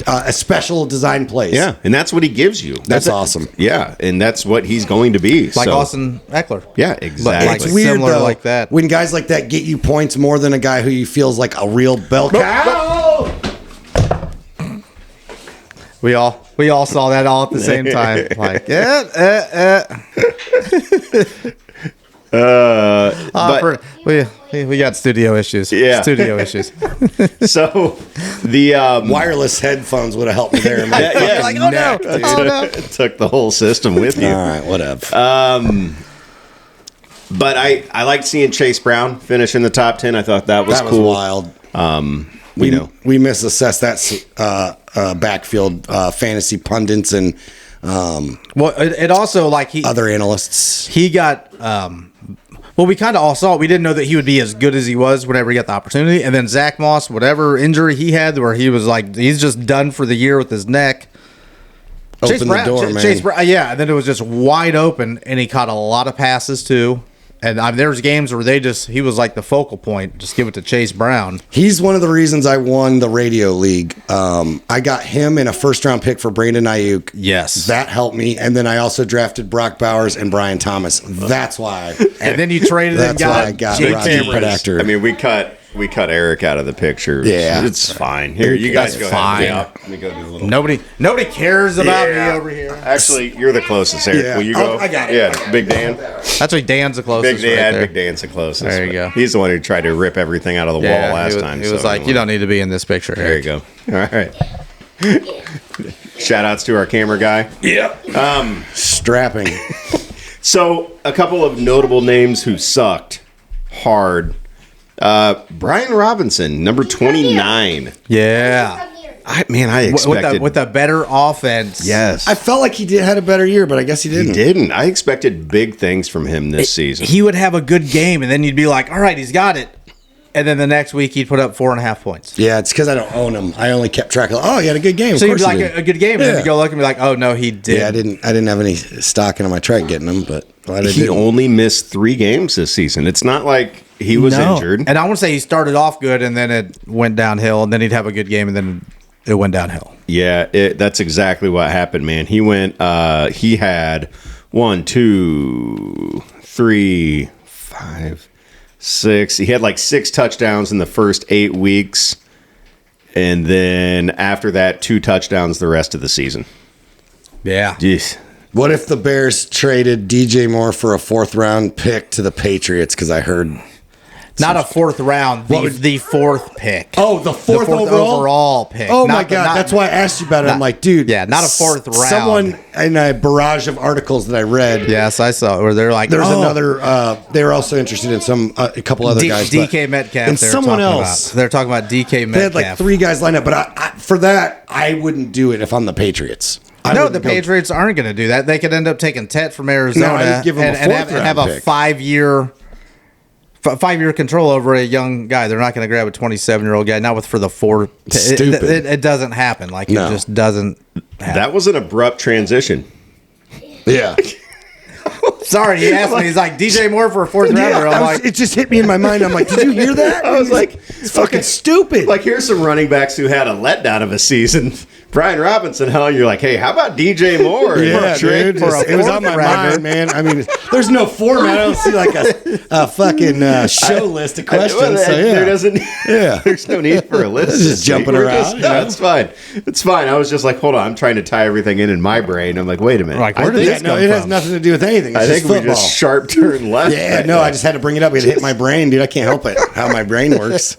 a special design plays. Yeah, and that's what he gives you. That's awesome. Yeah, and that's what he's going to be. Like so, Austin Eckler. Yeah, exactly. Like It's weird similar though, like that. when guys like that get you points more than a guy who you feels like a real bell cow. We all saw that all at the same time. Like, But we got studio issues. Yeah. Studio issues. so the Wireless headphones would have helped me there. yeah, Like, oh no, oh no. took the whole system with you. All right, whatever. But I liked seeing Chase Brown finish in the top 10. I thought that was that cool. was wild. We misassessed that backfield fantasy pundits and Well, it also like other analysts. he got. Well, we kind of all saw it. We didn't know that he would be as good as he was whenever he got the opportunity. And then Zach Moss, whatever injury he had, where he was like, he's just done for the year with his neck. Open the door, man. Chase Brown, yeah, and then it was just wide open, and he caught a lot of passes too. And there's games where he was like the focal point. Just give it to Chase Brown. He's one of the reasons I won the radio league. I got him in a first-round pick for Brandon Ayuk. Yes. That helped me. And then I also drafted Brock Bowers and Brian Thomas. That's why. And then you traded and That's why I got got Roger JT. Predactor. I mean, we cut Eric out of the picture. Yeah. It's fine. Here, you guys go fine. ahead. Let me go do a little. Nobody cares about Yeah. me over here. Actually, you're the closest, Eric. Yeah. Will you go? Oh, I got it. Yeah, Big Dan. That's why Dan's the closest. Big Dan. right there. Big Dan's the closest. There you go. He's the one who tried to rip everything out of the wall last time. He was so like, "You don't need to be in this picture." There you go. All right. Shout outs to our camera guy. Strapping. So, a couple of notable names who sucked hard. Brian Robinson, number 29. Yeah. I expected. With a better offense. yes. I felt like he had a better year, but I guess he he didn't. didn't. I expected big things from him this season. He would have a good game, and then you'd be like, "All right, he's got it." And then the next week, he'd put up 4.5 points. Yeah, it's because I don't own him. I only kept track of, he had a good game. So Of you'd course be he like, did. "A good game," and then Yeah. you go look and be like, "Oh no, he did." Yeah, I didn't have any stock in my track getting him, but glad I He did. only missed 3 games this season. It's not like he was injured. And I want to say he started off good, and then it went downhill, and then he'd have a good game, and then it went downhill. Yeah, that's exactly what happened, man. He went. He had 1, 2, 3, 5, 6. He had like 6 touchdowns in the first 8 weeks, and then after that, 2 touchdowns the rest of the season. Yeah. Jeez. What if the Bears traded DJ Moore for a 4th-round pick to the Patriots? Because I heard. Not a 4th round, the 4th pick. Oh, the fourth overall pick. Oh, Not my the- God. not- That's why I asked you about it. I'm like, dude. Yeah, not a 4th round. Someone in a barrage of articles that I read. Yes, I saw it where they're like, There's "Oh, another. They were also interested in a couple other guys. DK but- Metcalf." and they were someone talking else. about. They're talking about DK Metcalf. They had like 3 guys lined up, but I for that I wouldn't do it if I'm the Patriots. I No, wouldn't the go- Patriots aren't going to do that. They could end up taking Tet from Arizona No, I'd give him a and 4th have round a pick. 5-year control over a young guy. They're not going to grab a 27-year-old guy. Not for the 4. Stupid. It doesn't happen. Like No. it just doesn't happen. That was an abrupt transition. Yeah. Sorry, he asked me. He's like DJ Moore for a 4th rounder. I'm like, it just hit me in my mind. I'm like, did you hear that? I was like, it's fucking stupid. Like, here's some running backs who had a letdown of a season. Brian Robinson, you're like, hey, how about DJ Moore? yeah, Trade dude. for a It was on my 4th rounder. mind, man. I mean, there's no format. I don't see like a fucking show list of questions. Well, so, yeah. There doesn't. Yeah. There's no need for a list. Just this jumping week. We're around, just- you no, know? it's fine. It's fine. I was just like, hold on. I'm trying to tie everything in my brain. I'm like, wait a minute. Like, I where did think, this no, come it has from? nothing to do with anything. It's I think just we football. just sharp turn left. Yeah, right no, there. I just had to bring it up. It hit my brain, dude. I can't help it. How my brain works.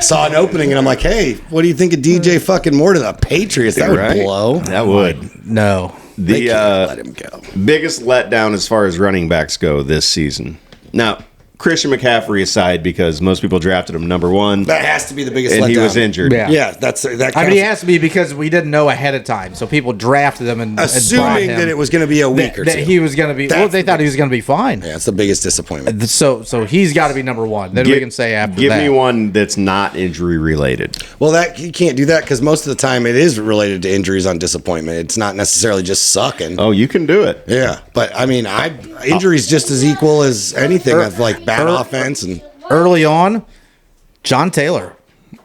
Saw an opening and I'm like, hey, what do you think of DJ fucking Moore to the Patriots? That would Right? blow. That would. no. They The can't let him go. biggest letdown as far as running backs go this season. Now, Christian McCaffrey aside, because most people drafted him number 1, That has to be the biggest and letdown. he was injured. Yeah. Yeah, that's that. I mean, he counts. has to be because we didn't know ahead of time. So people drafted him and brought Assuming him that it was going to be a week or that two. he was going to be. Well, That's they the thought he was going to be fine. Yeah, it's the biggest disappointment. So he's got to be number 1. Then we can say after give that. me one that's not injury related. Well, that you can't do that because most of the time it is related to injuries on disappointment. It's not necessarily just sucking. Oh, you can do it. Yeah, but I mean, injuries just as equal as anything of like bad offense and Early on, John Taylor.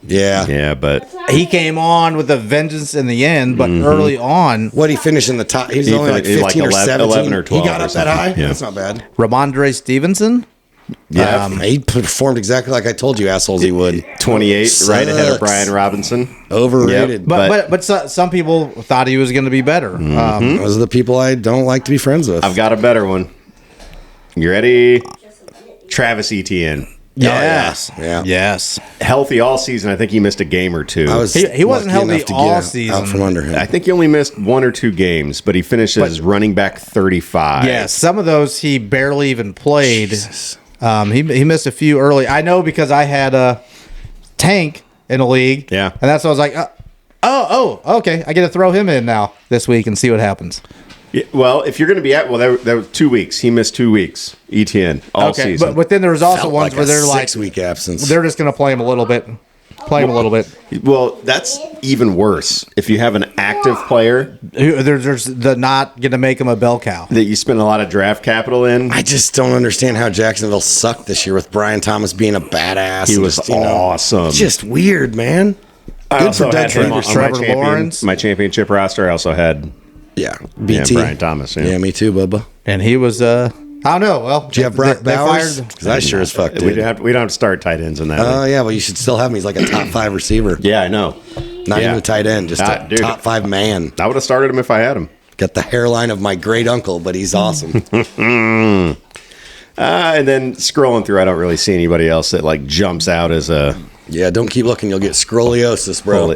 yeah. Yeah, but He came on with a vengeance in the end, but early on, What he finished in the top? He's He only like finished like 15 or 11 17. or 12 he got or up that high. something. Yeah. That's not bad. Ramondre Stevenson. yeah, He performed exactly like I told you assholes he would. 28, right ahead of Sucks. Brian Robinson. Overrated. Yep. But some people thought he was going to be better. Those are the people I don't like to be friends with. I've got a better one. You ready? Travis Etienne. Yes. Yeah. Yes. Healthy all season. I think he missed a game or 2. He wasn't lucky healthy enough to all get season. out from under him. I think he only missed 1 or 2 games, but he finished as running back 35. Yeah, some of those he barely even played. He missed a few early. I know because I had a Tank in the league. Yeah. And that's why I was like, Okay. I get to throw him in now this week and see what happens. Yeah, well, if you're going to be at, that was 2 weeks. He missed 2 weeks. ETN all season. But then there was also Felt ones like where a they're like 6-week absence. they're just going to play him a little bit. Well, that's even worse. If you have an active player There's the not going to make him a bell cow. that you spend a lot of draft capital in, I just don't understand how Jacksonville sucked this year with Brian Thomas being a badass. he and was just, awesome. just weird, man. I Good also for Doug had him on Trevor Lawrence. my championship roster. I also had Yeah, BT. Brian Thomas. Yeah, me too, Bubba. And he was, I don't know. Well, Do you have Brock they Bowers? fired- Because I sure as fuck We did. don't have to start tight ends in that. Oh, league. yeah, well, you should still have him. He's like a top 5 receiver. Yeah, I know. Not Yeah. even a tight end, just a Dude. top 5 man. I would have started him if I had him. Got the hairline of my great uncle, but he's awesome. And then scrolling through, I don't really see anybody else that like jumps out as a. Yeah, don't keep looking. You'll get scoliosis, bro.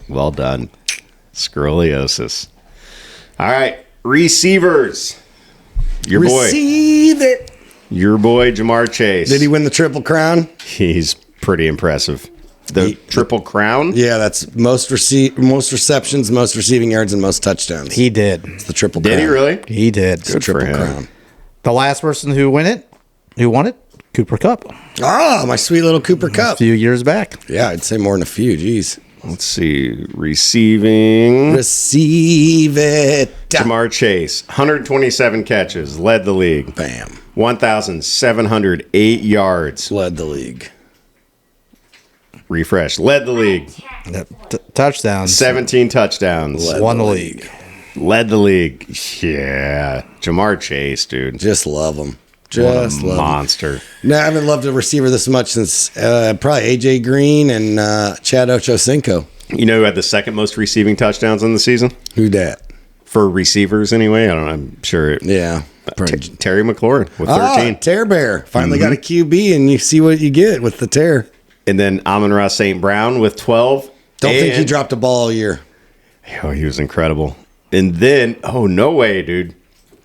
Well done. Scoliosis. All right. Receivers. Your boy. Receive it. Your boy, Jamar Chase. Did he win the Triple Crown? He's pretty impressive. The Triple Crown? Yeah, that's most receptions, most receiving yards, and most touchdowns. He did. It's the Triple Did Crown. he really? He did. It's the Triple for him. Crown. The last person who won it, Cooper Kupp, Ah, my sweet little Cooper a Cup. few years back. Yeah, I'd say more than a few. Jeez. Let's see. Receiving. Receive it. Jamar Chase, 127 catches, led the league. Bam. 1,708 yards. Led the league. Refresh. Led the league. Touchdowns. 17 touchdowns. Won the league. Led the league. Yeah. Jamar Chase, dude. Just love him. What a Just love him. monster. No, I haven't loved a receiver this much since probably AJ Green and Chad Ochocinco. You know who had the second most receiving touchdowns in the season? Who dat? For receivers, anyway. I don't know. I'm sure. Yeah. Terry McLaurin with 13. Tear Bear. Finally got a QB, and you see what you get with the tear. And then Amon-Ra St. Brown with 12. Don't think he And- dropped a ball all year. Oh, he was incredible. And then, oh, no way, dude.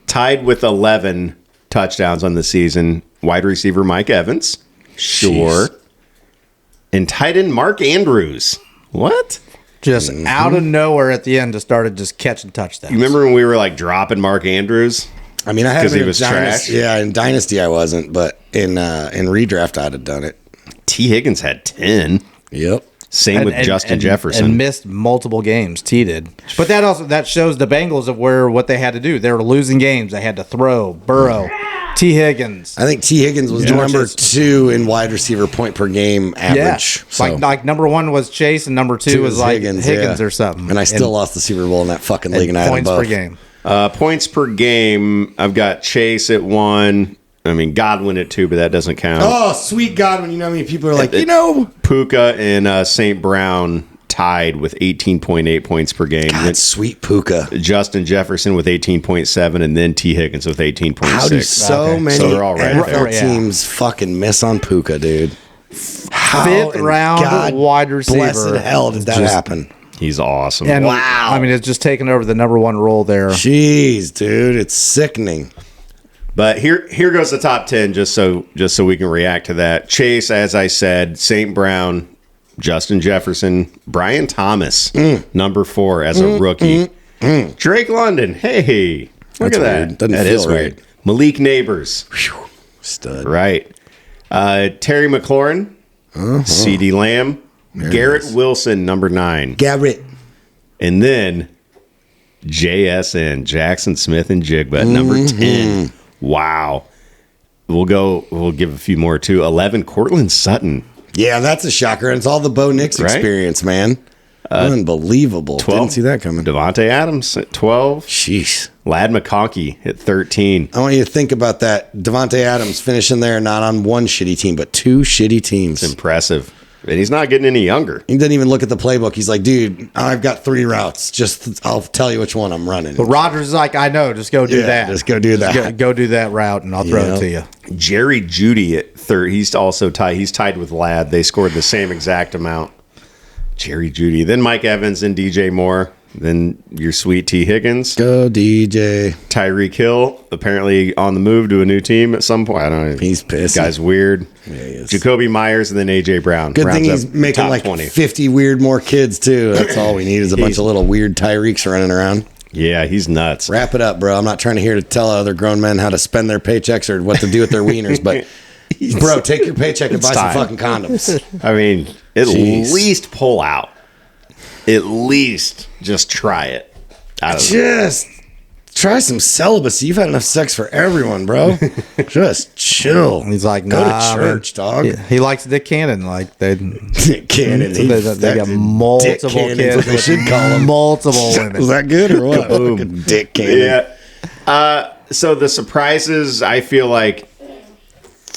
Tied with 11 touchdowns on the season, wide receiver Mike Evans. Sure. Jeez. And tight end Mark Andrews. What? Just out of nowhere at the end, just started just catching touchdowns. You remember when we were like dropping Mark Andrews? I mean, I had 'Cause him he in was Dynasty. trash? Yeah, in Dynasty I wasn't, but in redraft I'd have done it. T. Higgins had 10. Yep. Same with Justin Jefferson. and missed multiple games. T did, but that shows the Bengals of what they had to do. They were losing games. They had to throw. Burrow, T. Higgins. I think T. Higgins was number 2 in wide receiver point per game average. So. Like number 1 was Chase, and number 2 was like Higgins yeah. or something. And I still lost the Super Bowl in that fucking league, and I had them points both. per game. Points per game, I've got Chase at 1. I mean, Godwin at 2, but that doesn't count. Oh, sweet Godwin. You know how many people are like, Puka and St. Brown tied with 18.8 points per game. God, sweet Puka. Justin Jefferson with 18.7, and then T. Higgins with 18.6. How do so many So they're all right NFL there. teams fucking miss on Puka, dude? How Fifth in round wide receiver. Blessed hell did that happen? He's awesome. And Wow. I mean, it's just taking over the number 1 role there. Jeez, dude, it's sickening. But here goes the top 10, just so we can react to that. Chase, as I said, St. Brown, Justin Jefferson, Brian Thomas, number 4 as a rookie. Drake London, hey, look That's at weird. that. Doesn't That feel is right. weird. Malik Neighbors, Stud. right. Terry McLaurin, CeeDee Lamb, Garrett Wilson, number 9. Garrett. And then JSN, Jackson Smith and Jigba, number 10. Wow. We'll give a few more too. 11, Cortland Sutton. Yeah, that's a shocker. And it's all the Bo Nix Right? experience, man. Unbelievable. 12. Didn't see that coming. Devontae Adams at 12. Sheesh. Lad McConkey at 13. I want you to think about that. Devontae Adams finishing there not on one shitty team, but 2 shitty teams. Impressive. And he's not getting any younger. He didn't even look at the playbook. He's like, dude, I've got 3 routes. Just I'll tell you which one I'm running. But Rodgers is like, I know, just go do Yeah, that. just go do that. Go do that route, and I'll throw it to you. Jerry Jeudy at 3rd. He's also tied. He's tied with Lad. They scored the same exact amount. Jerry Jeudy. Then Mike Evans and DJ Moore. Then your sweet T. Higgins. Go DJ. Tyreek Hill, apparently on the move to a new team at some point. I don't know. He's pissed. This guy's weird. Yeah, he is. Jacoby Myers and then A.J. Brown. Good thing Rounds he's up making top like 20. 50 weird more kids, too. That's all we need is a bunch of little weird Tyreeks running around. Yeah, he's nuts. Wrap it up, bro. I'm not trying to hear to tell other grown men how to spend their paychecks or what to do with their wieners, but bro, take your paycheck and buy some fucking condoms. I mean, at Jeez. least pull out. At least just try it. I don't know. Just try some celibacy. You've had enough sex for everyone, bro. Just chill. He's like, go nah, to church, dog. He likes Dick Cannon. Like they Cannon. they got multiple kids. What they should call him. Multiple women. Was that good or what? Fucking Dick Cannon. Yeah. So the surprises, I feel like,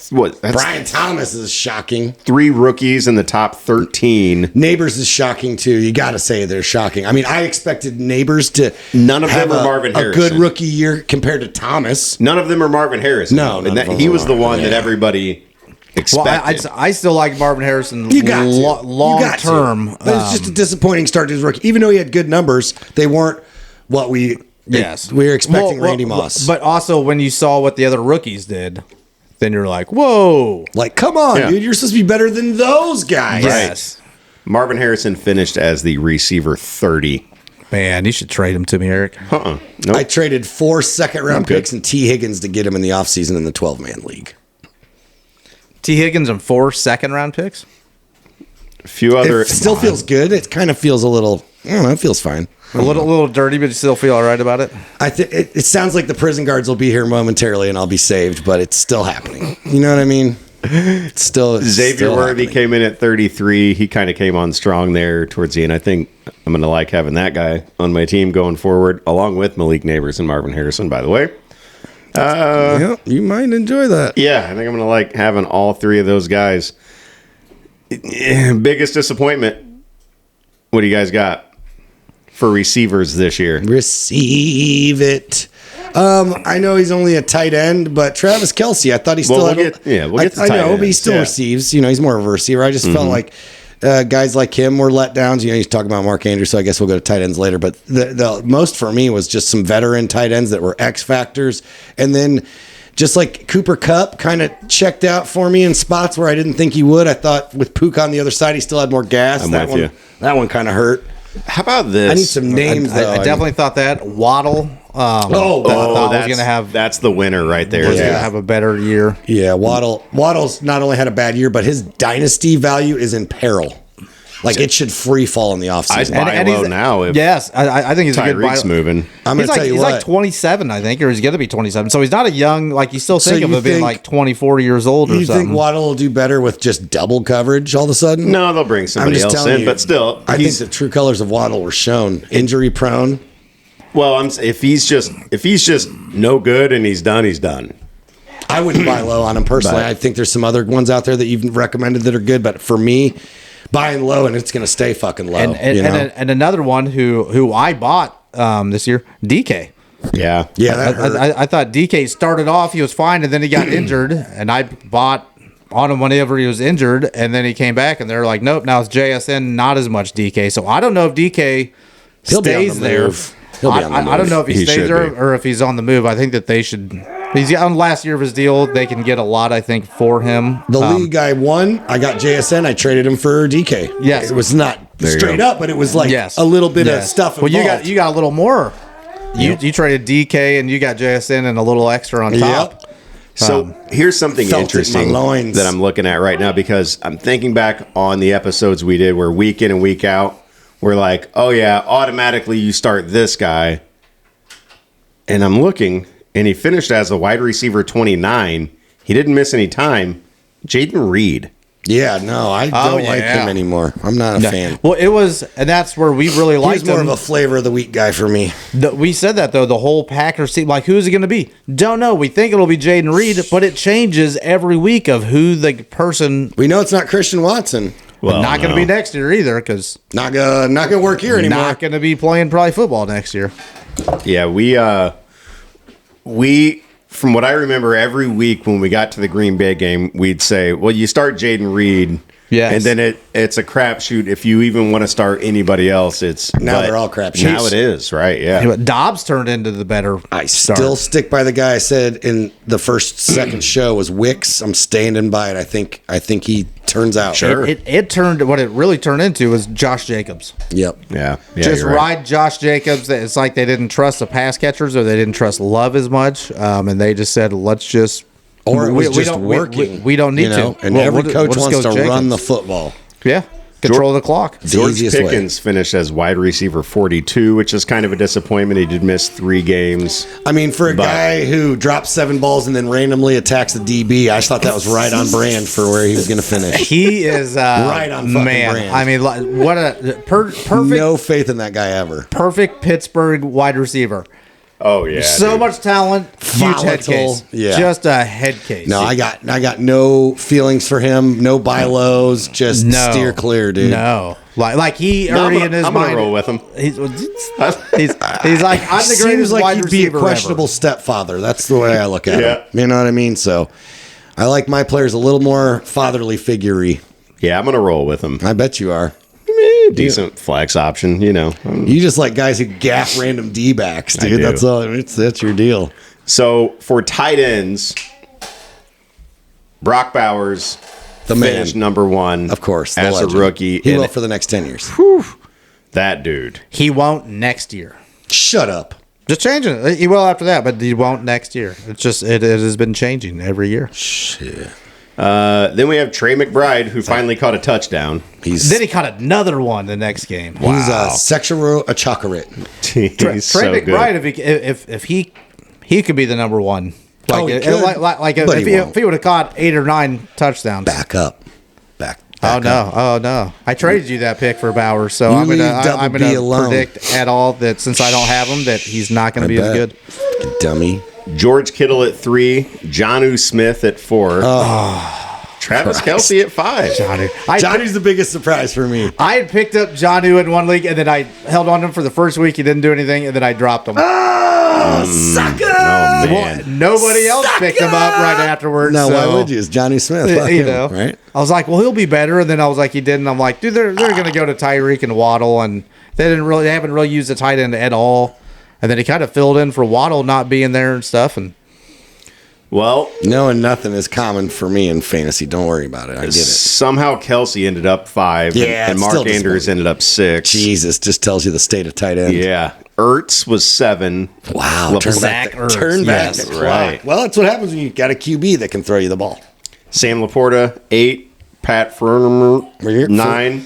that's Brian Thomas is shocking. 3 rookies in the top 13. Neighbors is shocking too. You got to say they're shocking. I mean, I expected Neighbors to None of them have are Marvin a Harrison. good rookie year compared to Thomas. None of them are Marvin Harrison. No, none and of them he are was the one Marvin, that yeah. everybody expected. Well, I still like Marvin Harrison You got to. long You got to. term. But it's just a disappointing start to his rookie. Even though he had good numbers, they weren't what we were expecting. Randy Moss. But also when you saw what the other rookies did, then you're like, whoa. Like, come on, Yeah. dude. You're supposed to be better than those guys. Yes. Marvin Harrison finished as the receiver 30. Man, you should trade him to me, Eric. Nope. I traded 4 second-round Okay. picks and T. Higgins to get him in the offseason in the 12-man league. T. Higgins and 4 second-round picks? A few other. It still feels good. It kind of feels a little, I don't know, it feels fine. A little dirty, but you still feel all right about it? I think it sounds like the prison guards will be here momentarily and I'll be saved, but it's still happening. You know what I mean? It's still Xavier still Worthy happening. came in at 33. He kind of came on strong there towards the end. I think I'm going to like having that guy on my team going forward, along with Malik Neighbors and Marvin Harrison, by the way. Yeah, you might enjoy that. Yeah, I think I'm going to like having all 3 of those guys. Biggest disappointment. What do you guys got for receivers this year? Receive it. I know he's only a tight end, but Travis Kelce, I thought he still Well, had. we'll get to I tight know, but he ends, still yeah. receives. You know, he's more of a receiver. I just felt like guys like him were letdowns. You know, he's talking about Mark Andrews, so I guess we'll go to tight ends later. But the most for me was just some veteran tight ends that were X factors, and then just like Cooper Kupp kind of checked out for me in spots where I didn't think he would. I thought with Puka on the other side, he still had more gas. I'm that with you. That one kind of hurt. How about this? I need some names, though. I definitely thought that. Waddle. I thought was going to have that's the winner right there. was dude. going to have a better year. Yeah, Waddle's not only had a bad year, but his dynasty value is in peril. Like it should free fall in the I'd offseason. buy low he's- now if Yes, I think he's a good buy. Tyreek's moving. I'm going He's to tell you he's what. like 27, I think, or he's going to be 27. So he's not a young, like you still think So of you him being think- like 24 years old or you something. think Waddle will do better with just double coverage all of a sudden? No, they'll bring somebody else in, but still, I think the true colors of Waddle were shown. Injury prone. well, if he's just no good and he's done, he's done. I wouldn't buy low on him personally. But- I think there's some other ones out there that you've recommended that are good, but for me, buying low and it's going to stay fucking low. And another one who I bought this year, DK. Yeah, Yeah, that hurt. I thought DK started off, he was fine, and then he got injured, and I bought on him whenever he was injured, and then he came back, and they're like, nope, now it's JSN, not as much DK. So I don't know if DK He'll be on stays the there. move. He'll be on the I don't move. know if he He stays should there be. or if he's on the move. I think that they should. He's on the last year of his deal. They can get a lot, I think, for him. The league I won, I got JSN. I traded him for DK. Yes. It was not There you straight go. up, but it was like Yes. a little bit of Yes. stuff Well, involved. you got a little more. You traded DK and you got JSN and a little extra on top. Yep. So here's something felt it in interesting my loins. that I'm looking at right now because I'm thinking back on the episodes we did where week in and week out, we're like, oh yeah, automatically you start this guy. And I'm looking, and he finished as a wide receiver 29. He didn't miss any time. Jaden Reed. Yeah, no, I don't like yeah. him anymore. I'm not a fan. Well, it was, and that's where we really He's liked more him. of a flavor of the week guy for me. We said that though. The whole Packers team, like, who's it going to be? Don't know. We think it'll be Jaden Reed, but it changes every week of who the person. We know it's not Christian Watson. Well, not going to no. be next year either, because Not gonna work here anymore. not going to be playing probably football next year. Yeah, we from what I remember, every week when we got to the Green Bay game, we'd say, well, you start Jaden Reed Yes. And then it's a crapshoot if you even want to start anybody else. Now they're all crapshoots. Now it is, right? Yeah. But Dobbs turned into the better. I still stick by the guy I said in the second show was Wicks. I'm standing by it. I think he turns out. Sure. It turned, what it really turned into was Josh Jacobs. Yep. Yeah. Just you're right. ride Josh Jacobs. It's like they didn't trust the pass catchers or they didn't trust Love as much. And they just said, let's just. Or it was just don't- working. We don't need to. And Well, every we'll coach just wants go to Jacobs. run the football. Yeah. Control the clock. the George easiest way. Pickens finished as wide receiver 42, which is kind of a disappointment. He did miss 3 games. I mean, for a But- guy who drops 7 balls and then randomly attacks the DB, I just thought that was right on brand for where he was going to finish. He is Right on fucking man. brand. I mean, what a perfect, No faith in that guy ever. perfect Pittsburgh wide receiver. Oh yeah, So dude. much talent, huge head Volatile. case. Yeah. Just a head case. No, I got no feelings for him. No buy lows. Just No. steer clear, dude. No, like he No, already in his I'm mind. gonna roll with him. He's like I'm the Seems greatest like wide he'd be a receiver questionable ever. stepfather. That's the way I look at Yeah. him. You know what I mean? So I like my players a little more fatherly figure-y. Yeah, I'm gonna roll with him. I bet you are. Decent flex option, you know. You just like guys who gaff random D-backs, dude. do. That's all. That's your deal. So for tight ends, Brock Bowers The man. finished number 1, Of course. the as legend. a rookie. He and will for the next 10 years. that dude. He won't next year. Shut up. Just changing it. He will after that, but he won't next year. It's just it has been changing every year. Shit. Then we have Trey McBride, who finally caught a touchdown. He's Then he caught another one the next game. he's a sexual a chocolate. He's Trey so McBride, good. if he could be the number one. Like, Oh, he it- could, like but if he he, won't. if he would have caught 8 or 9 touchdowns. Back up. Back Oh no! up. Oh no! I traded you that pick for Bowers, so I'm leave gonna Double I'm B gonna alone. predict at all that since I don't have him that he's not gonna I be as bet. good. You dummy. George Kittle at 3, Jonnu Smith at 4, Travis Kelce at 5. Johnny's the biggest surprise for me. I had picked up Jonnu in one league, and then I held on to him for the first week. He didn't do anything, and then I dropped him. Sucker! Oh, Well, man. nobody else picked him up right afterwards. No, so, why would you? It's Johnny Smith. Fuck You him, know, right? I was like, well, he'll be better, and then I was like, he didn't. I'm like, dude, they're going to go to Tyreek and Waddle, and they haven't really used the tight end at all. And then he kind of filled in for Waddle not being there and stuff, and. Well, Knowing nothing is common for me in fantasy. Don't worry about it. I get it. somehow Kelsey ended up 5, Yeah, and it's Mark still Andrews disappointing. ended up 6. Jesus just tells you the state of tight end. Yeah. Ertz was 7. Wow. Turn Zach back, Ertz, turn back yes. the clock. Right. Well, that's what happens when you got a QB that can throw you the ball. Sam Laporta, 8. Pat Furman, Were you- 9.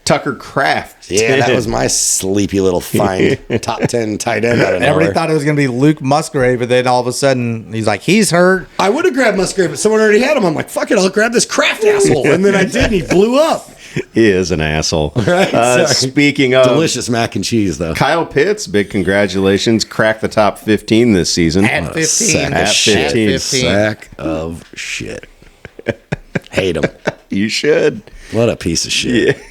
Tucker Kraft, Yeah, 10. that was my sleepy little find. Top 10 tight end out of Everybody nowhere. thought it was going to be Luke Musgrave, but then all of a sudden he's like, he's hurt. I would have grabbed Musgrave, but someone already had him. I'm like, fuck it, I'll grab this Kraft asshole. And then I did, and he blew up. He is an asshole. Right, sorry. Speaking of Delicious mac and cheese, though. Kyle Pitts, big congratulations. Cracked the top 15 this season. At 15. Sack At of shit. 15. Sack of shit. Hate him. You should. What a piece of shit. Yeah.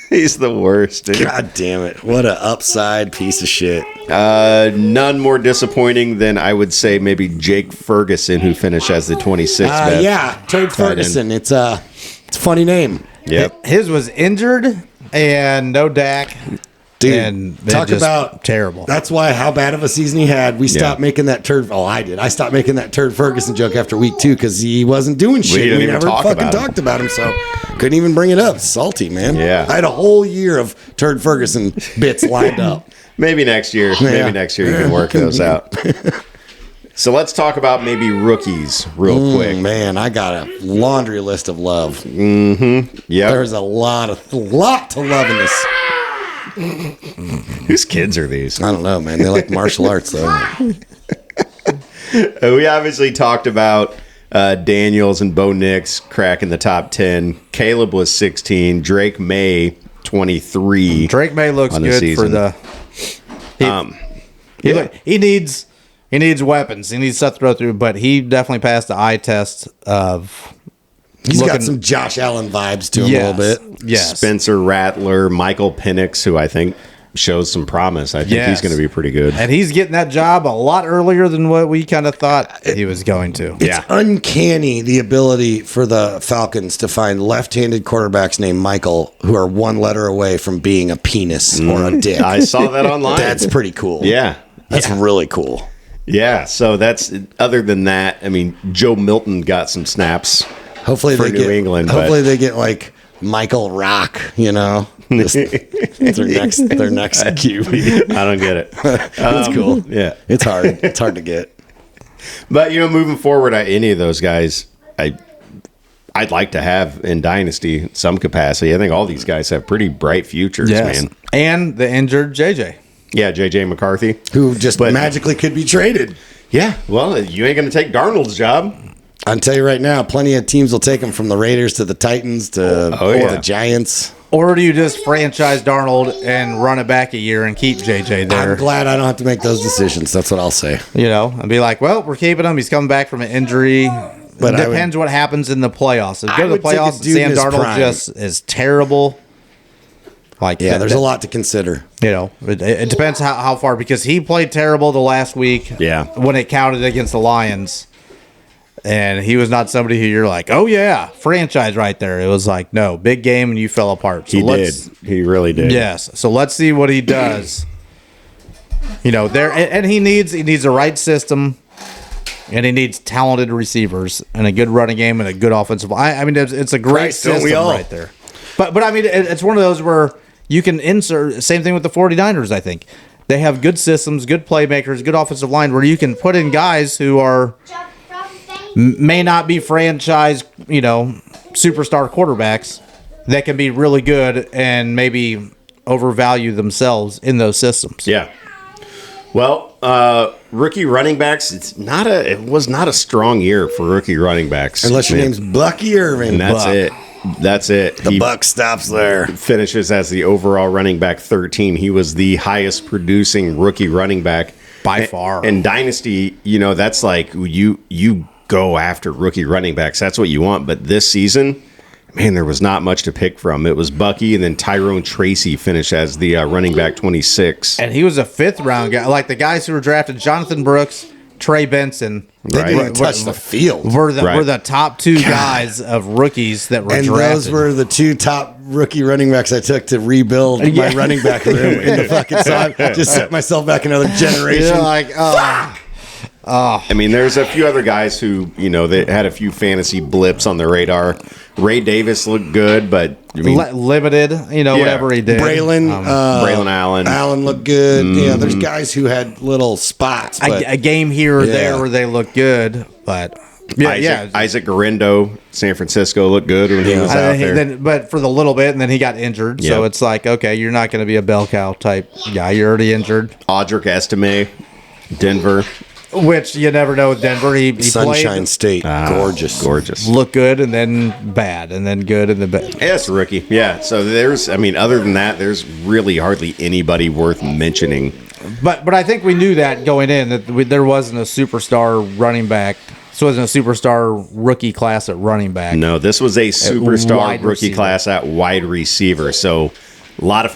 He's the worst, dude. God damn it. What a upside piece of shit. None more disappointing than I would say maybe Jake Ferguson, who finished as the 26th best. Yeah, Turd tight end. Ferguson. It's a funny name. Yep. His was injured and no Dak. Dude, And they're talk just about terrible. That's why how bad of a season he had. We stopped making that turd. Oh, I did. I stopped making that Turd Ferguson joke after week 2 because he wasn't doing shit. didn't We even never talk fucking about him. talked about him, so couldn't even bring it up. Salty, man. Yeah. I had a whole year of Turd Ferguson bits lined up. Maybe next year. Yeah. Maybe next year you can work those out. So let's talk about maybe rookies real quick. Man, I got a laundry list of love. Yep. There's a lot to love in this. Whose kids are these? I don't know, man. They like martial arts, though. We obviously talked about Daniels and Bo Nix cracking the top 10. Caleb was 16. Drake May, 23. Drake May looks on the good season. for the. He needs weapons. He needs stuff to throw through, but he definitely passed the eye test of. He's got looking- some Josh Allen vibes to him a little bit. Yes. Spencer Rattler, Michael Penix, who I think shows some promise. I think he's going to be pretty good. And he's getting that job a lot earlier than what we kind of thought he was going to. It's uncanny, the ability for the Falcons to find left-handed quarterbacks named Michael who are one letter away from being a penis or a dick. I saw that online. That's pretty cool. Yeah. That's really cool. Yeah, so that's other than that. I mean, Joe Milton got some snaps. Hopefully for they New get England. Hopefully they get like Michael Rock. It's their next QB. I don't get it. That's cool. Yeah, it's hard. It's hard to get. But moving forward, any of those guys, I'd like to have in Dynasty in some capacity. I think all these guys have pretty bright futures, man. And the injured JJ. Yeah, JJ McCarthy, who just magically could be traded. Yeah, well, you ain't going to take Darnold's job. I'll tell you right now, plenty of teams will take him from the Raiders to the Titans to the Giants. Or do you just franchise Darnold and run it back a year and keep JJ there? I'm glad I don't have to make those decisions. That's what I'll say. And be like, well, we're keeping him. He's coming back from an injury. But it depends what happens in the playoffs. If you go to the playoffs, Sam Darnold just is terrible. There's a lot to consider. It depends how far, because he played terrible the last week. Yeah, when it counted against the Lions, and he was not somebody who you're like, oh yeah, franchise right there. It was like, no, big game, and you fell apart. So he really did. Yes. So let's see what he does. And he needs the right system, and he needs talented receivers and a good running game and a good offensive line. I mean, it's a great system right there. But I mean, it's one of those where you can insert. Same thing with the 49ers, I think. They have good systems, good playmakers, good offensive line, where you can put in guys who may not be franchise, superstar quarterbacks that can be really good and maybe overvalue themselves in those systems. Yeah. Well, rookie running backs, it was not a strong year for rookie running backs. Unless your name's Bucky Irving. And that's it. The buck stops there. Finishes as the overall running back 13. He was the highest producing rookie running back by far. And Dynasty, that's like you go after rookie running backs. That's what you want. But this season, man, there was not much to pick from. It was Bucky, and then Tyrone Tracy finished as the running back 26. And he was a 5th round guy. Like the guys who were drafted, Jonathan Brooks, Trey Benson. They didn't touch the field. Were the top 2 guys of rookies that were drafted. And those were the 2 top rookie running backs I took to rebuild my running back room in the fucking side. Just set myself back another generation. I mean, there's a few other guys who, they had a few fantasy blips on their radar. Ray Davis looked good, but limited, whatever he did. Braylon Allen. Allen looked good. Mm-hmm. Yeah, there's guys who had little spots. A game here or there where they look good, but Isaac Garendo, San Francisco, looked good when he was out there. But for the little bit, and then he got injured. Yep. So it's like, okay, you're not going to be a bell cow type guy. You're already injured. Audric Estime, Denver. Which you never know with Denver. He Sunshine played, State. Gorgeous. Looked good and then bad and then good and then bad. Yeah, it's a rookie. Yeah. So other than that, there's really hardly anybody worth mentioning. But I think we knew that going in, that there wasn't a superstar running back. This wasn't a superstar rookie class at running back. No, this was a superstar rookie class at wide receiver. So a lot of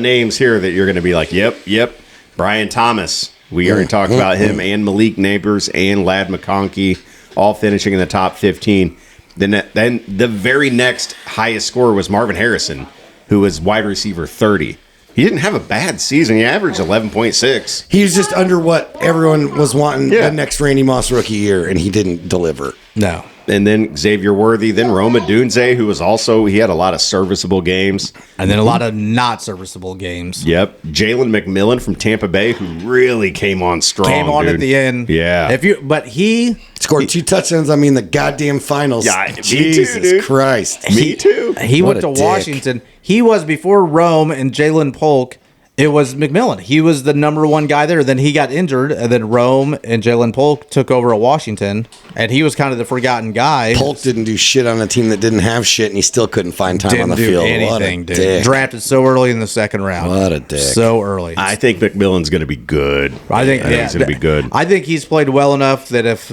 names here that you're going to be like, yep, Brian Thomas. We already talked about him, and Malik Neighbors and Ladd McConkey, all finishing in the top 15. Then the very next highest scorer was Marvin Harrison, who was wide receiver 30. He didn't have a bad season. He averaged 11.6. He was just under what everyone was wanting the next Randy Moss rookie year, and he didn't deliver. No. And then Xavier Worthy, then Roma Dunze, who was he had a lot of serviceable games. And then a lot of not serviceable games. Yep. Jalen McMillan from Tampa Bay, who really came on strong. Came on at the end. Yeah. But he scored 2 touchdowns. I mean, the goddamn finals. Yeah, Jesus me too, dude. Christ. Me too. He went to Washington. He was before Rome and Jalen Polk. It was McMillan. He was the number 1 guy there. Then he got injured, and then Rome and Jalen Polk took over at Washington, and he was kind of the forgotten guy. Polk didn't do shit on a team that didn't have shit, and he still couldn't find time on the field. Anything, dude. Dick. Drafted so early in the 2nd round. What a dick. So early. I think McMillan's going to be good. I think he's going to be good. I think he's played well enough that if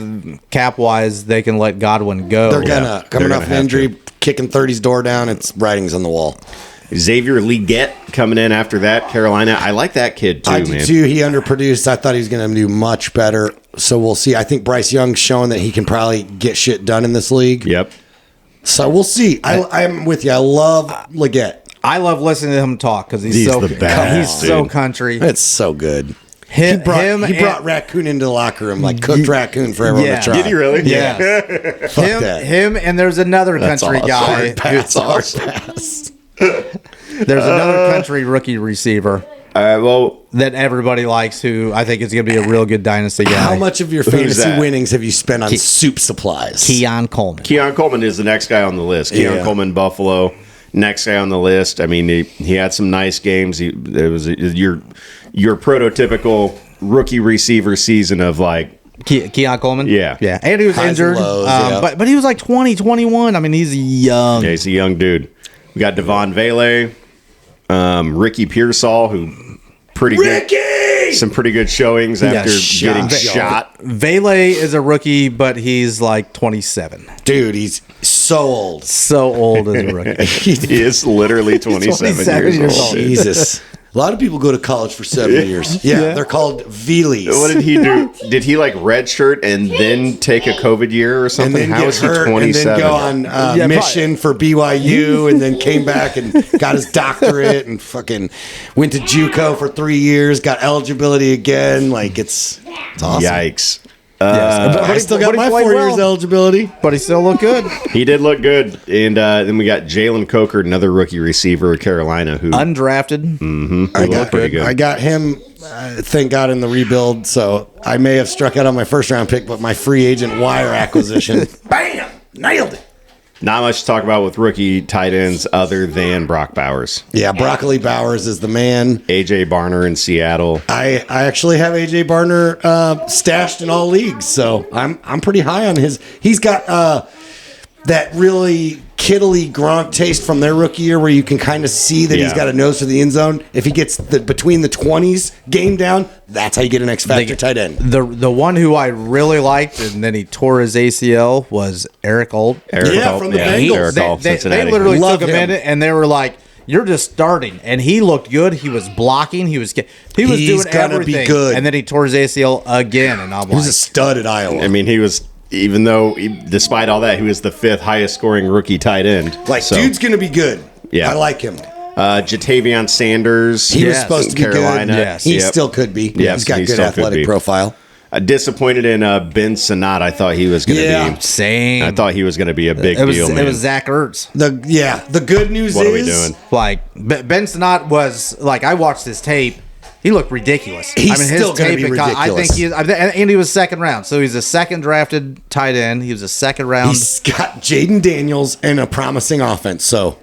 cap-wise they can let Godwin go. They're going to, coming off an injury, kicking 30's door down, it's writings on the wall. Xavier Leggett coming in after that, Carolina. I like that kid too, I man. do too. He underproduced. I thought he was going to do much better. So we'll see. I think Bryce Young's showing that he can probably get shit done in this league. Yep. So we'll see. I'm with you. I love Leggett. I love listening to him talk because he's so the best, he's so dude. country. It's so good. He brought Raccoon into the locker room, like cooked raccoon for everyone to try. Did he really? Yeah. Fuck that. him, and there's another country guy. Pass, hard pass. There's another country rookie receiver Well, that everybody likes, who I think is going to be a real good dynasty guy. How much of your fantasy that? winnings have you spent on soup supplies? Keon Coleman. Keon Coleman is the next guy on the list. Keon Yeah. Coleman, Buffalo, next guy on the list. I mean, he had some nice games. It was your prototypical rookie receiver season of like. Keon Coleman? Yeah. Yeah. And he was Highs and injured. lows, yeah. But he was like 20, 21. I mean, he's young. Yeah, he's a young dude. We got Devon Vele, Ricky Pearsall, who some pretty good showings after getting shot. Vele is a rookie, but he's like 27. Dude, he's so old. So old as a rookie. He is literally 27 27 years old. Jesus. A lot of people go to college for 7 years. Yeah, they're called Veelies. What did he do? Did he like redshirt and then take a COVID year or and something? then How get is he hurt and 27? then go on mission for BYU and then came back and got his doctorate and fucking went to JUCO for 3 years, got eligibility again. Like, it's awesome. Yikes. I still got my 4 years eligibility. But he still looked good. He did look good. And then we got Jalen Coker, another rookie receiver at Carolina, who Undrafted. looked pretty good. I got him, thank God, in the rebuild. So I may have struck out on my first round pick, but my free agent wire acquisition, bam, nailed it. Not much to talk about with rookie tight ends other than Brock Bowers. Yeah, Broccoli Bowers is the man. AJ Barner in Seattle. I actually have AJ Barner stashed in all leagues, so I'm pretty high on his. He's got that really kiddly Gronk taste from their rookie year, where you can kind of see that he's got a nose for the end zone. If he gets between the 20s game down, that's how you get an X Factor tight end. The one who I really liked, and then he tore his ACL, was Eric Old. From the Bengals. Eric Alt, They Cincinnati. literally Love took a him. minute, and they were like, "You're just starting," and he looked good. He was blocking. He was He's doing gonna be everything. good. And then he tore his ACL again, and I'm He was a like, stud at Iowa. I mean, he was, even though, despite all that, he was the 5th highest scoring rookie tight end. Dude's going to be good. Yeah. I like him. Jatavion Sanders. He was Yes. supposed to be Carolina. good. Yes. He Yep. still could be. Yes, He's got he good still could athletic be. profile. Disappointed in Ben Sinnott. I thought he was going to Yeah. be. same. I thought he was going to be a big it was deal, man. it was Zach Ertz. The good news What is are we doing? Like Ben Sinnott was like, I watched his tape. He looked ridiculous. He's I mean, his still gonna tape. be I think ridiculous. and he was second round, so he's a second drafted tight end. He was a second round. He's got Jaden Daniels and a promising offense, so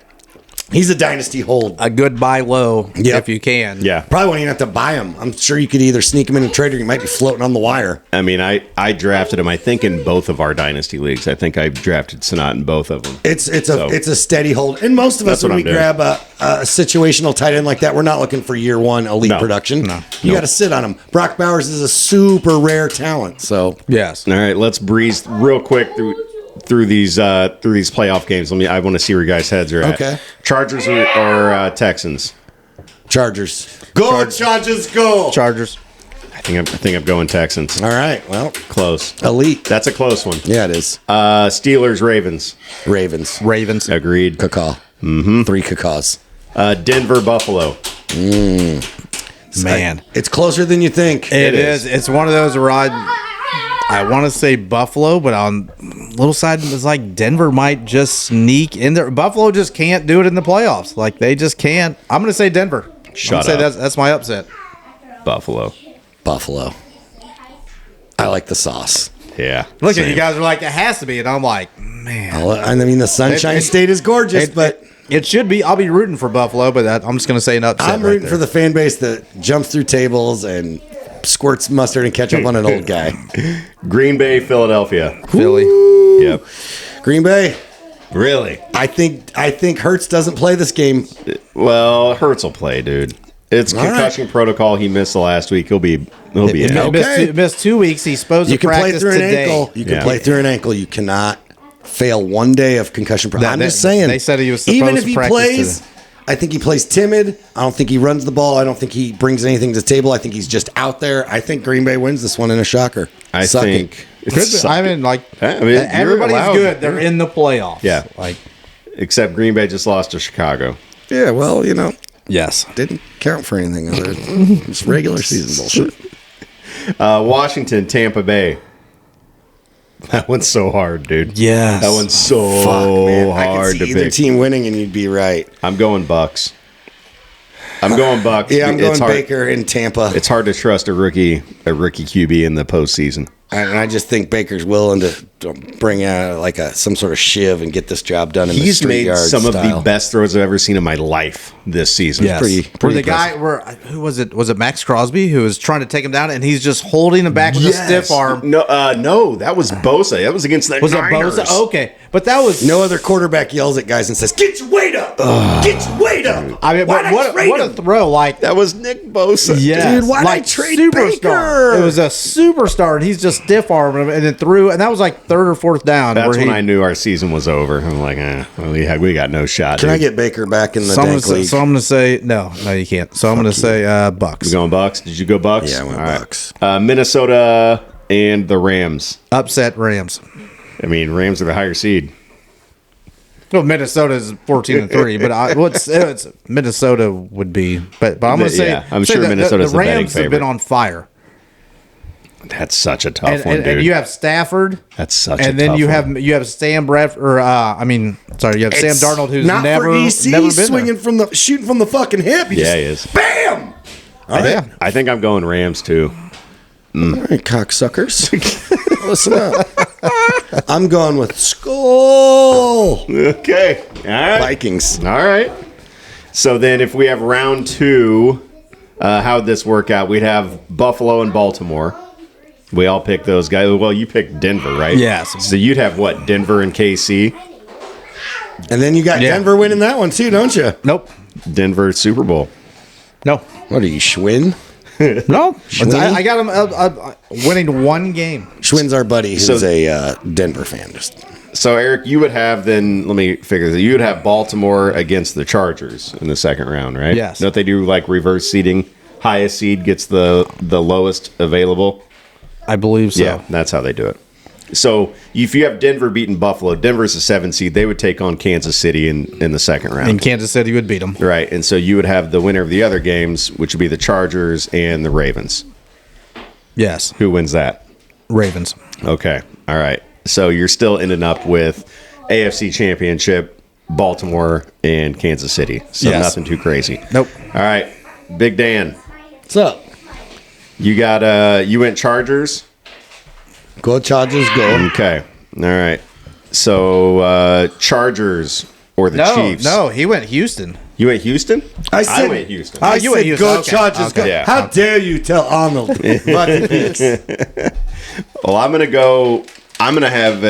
he's a dynasty hold. A good buy low Yep. if you can. Yeah. Probably won't even have to buy him. I'm sure you could either sneak him in a trade or you might be floating on the wire. I mean, I drafted him, I think, in both of our dynasty leagues. I think I drafted Sinnott in both of them. It's a steady hold. And most of us, That's what when we I'm doing. grab a situational tight end like that, we're not looking for year one elite No. production. No. You got to sit on him. Brock Bowers is a super rare talent. So Yes. All right, let's breeze real quick through these playoff games. I want to see where your guys' heads are at. Okay. Chargers or Texans? Chargers. Go, Chargers, go. Chargers. I think I'm going Texans. All right. Well, Close. elite. That's a close one. Yeah, it is. Steelers, Ravens. Ravens. Ravens. Agreed. Cacaw. Mm-hmm. 3 cacaws. Denver, Buffalo. Man. It's closer than you think. It is. It's one of those where I want to say Buffalo, but on little side it's like Denver might just sneak in there. Buffalo just can't do it in the playoffs. Like they just can't. I'm going to say Denver. Shut I'm gonna up. say that's my upset. Buffalo. Buffalo. I like the sauce. Yeah. Look at same. you guys are like it has to be, and I'm like, man, I mean, the Sunshine State is gorgeous, but it should be. I'll be rooting for Buffalo, but I'm just going to say an upset. I'm rooting for the fan base that jumps through tables and squirts mustard and ketchup on an old guy. Green Bay, Philadelphia. Philly. Yep. Green Bay. Really? I think Hurts doesn't play this game. Well, Hurts will play, dude. It's All right. concussion protocol. He missed the last week. He'll be in. Okay. Missed 2 weeks. He's supposed You to can play practice through an today. ankle. You can Yeah. play through an ankle. You cannot fail one day of concussion. I'm just saying. They said he was even supposed if to he practice plays, I think he plays timid. I don't think he runs the ball. I don't think he brings anything to the table. I think he's just out there. I think Green Bay wins this one in a shocker. I think. I mean, like, you're everybody's allowed. good. They're in the playoffs. Yeah. Like, Except Green Bay just lost to Chicago. Yeah, well, you know, yes. didn't count for anything other than just regular season bullshit. Washington, Tampa Bay. That one's so hard, dude. Yes. That one's so Man, I hard can to see either pick. team winning, and you'd be right. I'm going Bucks. I'm going Bucks. Yeah, I'm going It's hard- Baker in Tampa. It's hard to trust a rookie QB in the postseason. And I just think Baker's willing to bring out like some sort of shiv and get this job done in the He's street made yard some style. of the best throws I've ever seen in my life this season. Yes. Where the guy, who was it? Was it Max Crosby who was trying to take him down, and he's just holding him back with a stiff arm? No, that was Bosa. That was against the Was it Niners. Bosa? Okay, but that was No other quarterback yells at guys and says, "Get your weight up! Get your weight up!" I mean, Why'd but I what trade a him? throw! Like, That was Nick Bosa. yes, Dude, why'd I like trade superstar. Baker? It was a superstar, and he's just stiff arming him, and then threw, and that was like third or fourth down. That's where when I knew our season was over. I'm like, well, we got no shot. Can dude. I get Baker back in the So I'm, dank gonna say, league? so I'm gonna say no, you can't. So I'm gonna say Bucks. You going Bucks? Did you go Bucks? Yeah, I went All right. Bucks. Minnesota and the Rams. Upset Rams. I mean, Rams are the higher seed. Well, Minnesota is 14-3, but it's Minnesota would be. But I'm going to say, I'm sure Minnesota's the the betting Rams have been favorite. on fire, That's such a tough one, dude. and you have Stafford. That's such a and then tough you one. have Sam Bradford. You have It's Sam Darnold, who's not never for EC, never been swinging there. shooting from the fucking hip. Yeah, he is. Bam! All right, Yeah. I think I'm going Rams too. all right, cocksuckers. Listen up. I'm going with Skull Okay. All right. Vikings. All right. So then, if we have round two, how'd this work out? We'd have Buffalo and Baltimore. We all picked those guys. Well, you picked Denver, right? Yes. So you'd have what? Denver and KC. And then you got Yeah. Denver winning that one too, don't you? Nope. Denver Super Bowl. No. What are you, Schwinn? No. Schwinny? I got him winning one game. Schwinn's our buddy who's So- a Denver fan. Just So Eric, you would have then. Let me figure this. You would have Baltimore against the Chargers in the second round, right? Yes. Don't they do like reverse seeding? Highest seed gets the lowest available. I believe so. Yeah, that's how they do it. So if you have Denver beating Buffalo, Denver's a 7 seed. They would take on Kansas City in the second round. And Kansas City would beat them. Right, and so you would have the winner of the other games, which would be the Chargers and the Ravens. Yes. Who wins that? Ravens. Okay, all right. So you're still ending up with AFC Championship, Baltimore, and Kansas City. So Yes. nothing too crazy. Nope. All right, Big Dan, what's up? you got you went Chargers. Go Chargers, go. Okay, all right. So Chargers or the Chiefs? No, he went Houston. You went Houston? I went Houston. I you went said Houston. go Okay. Chargers, go. Okay. Yeah. How dare you tell Arnold? Bucky Beaks. Well, I'm gonna have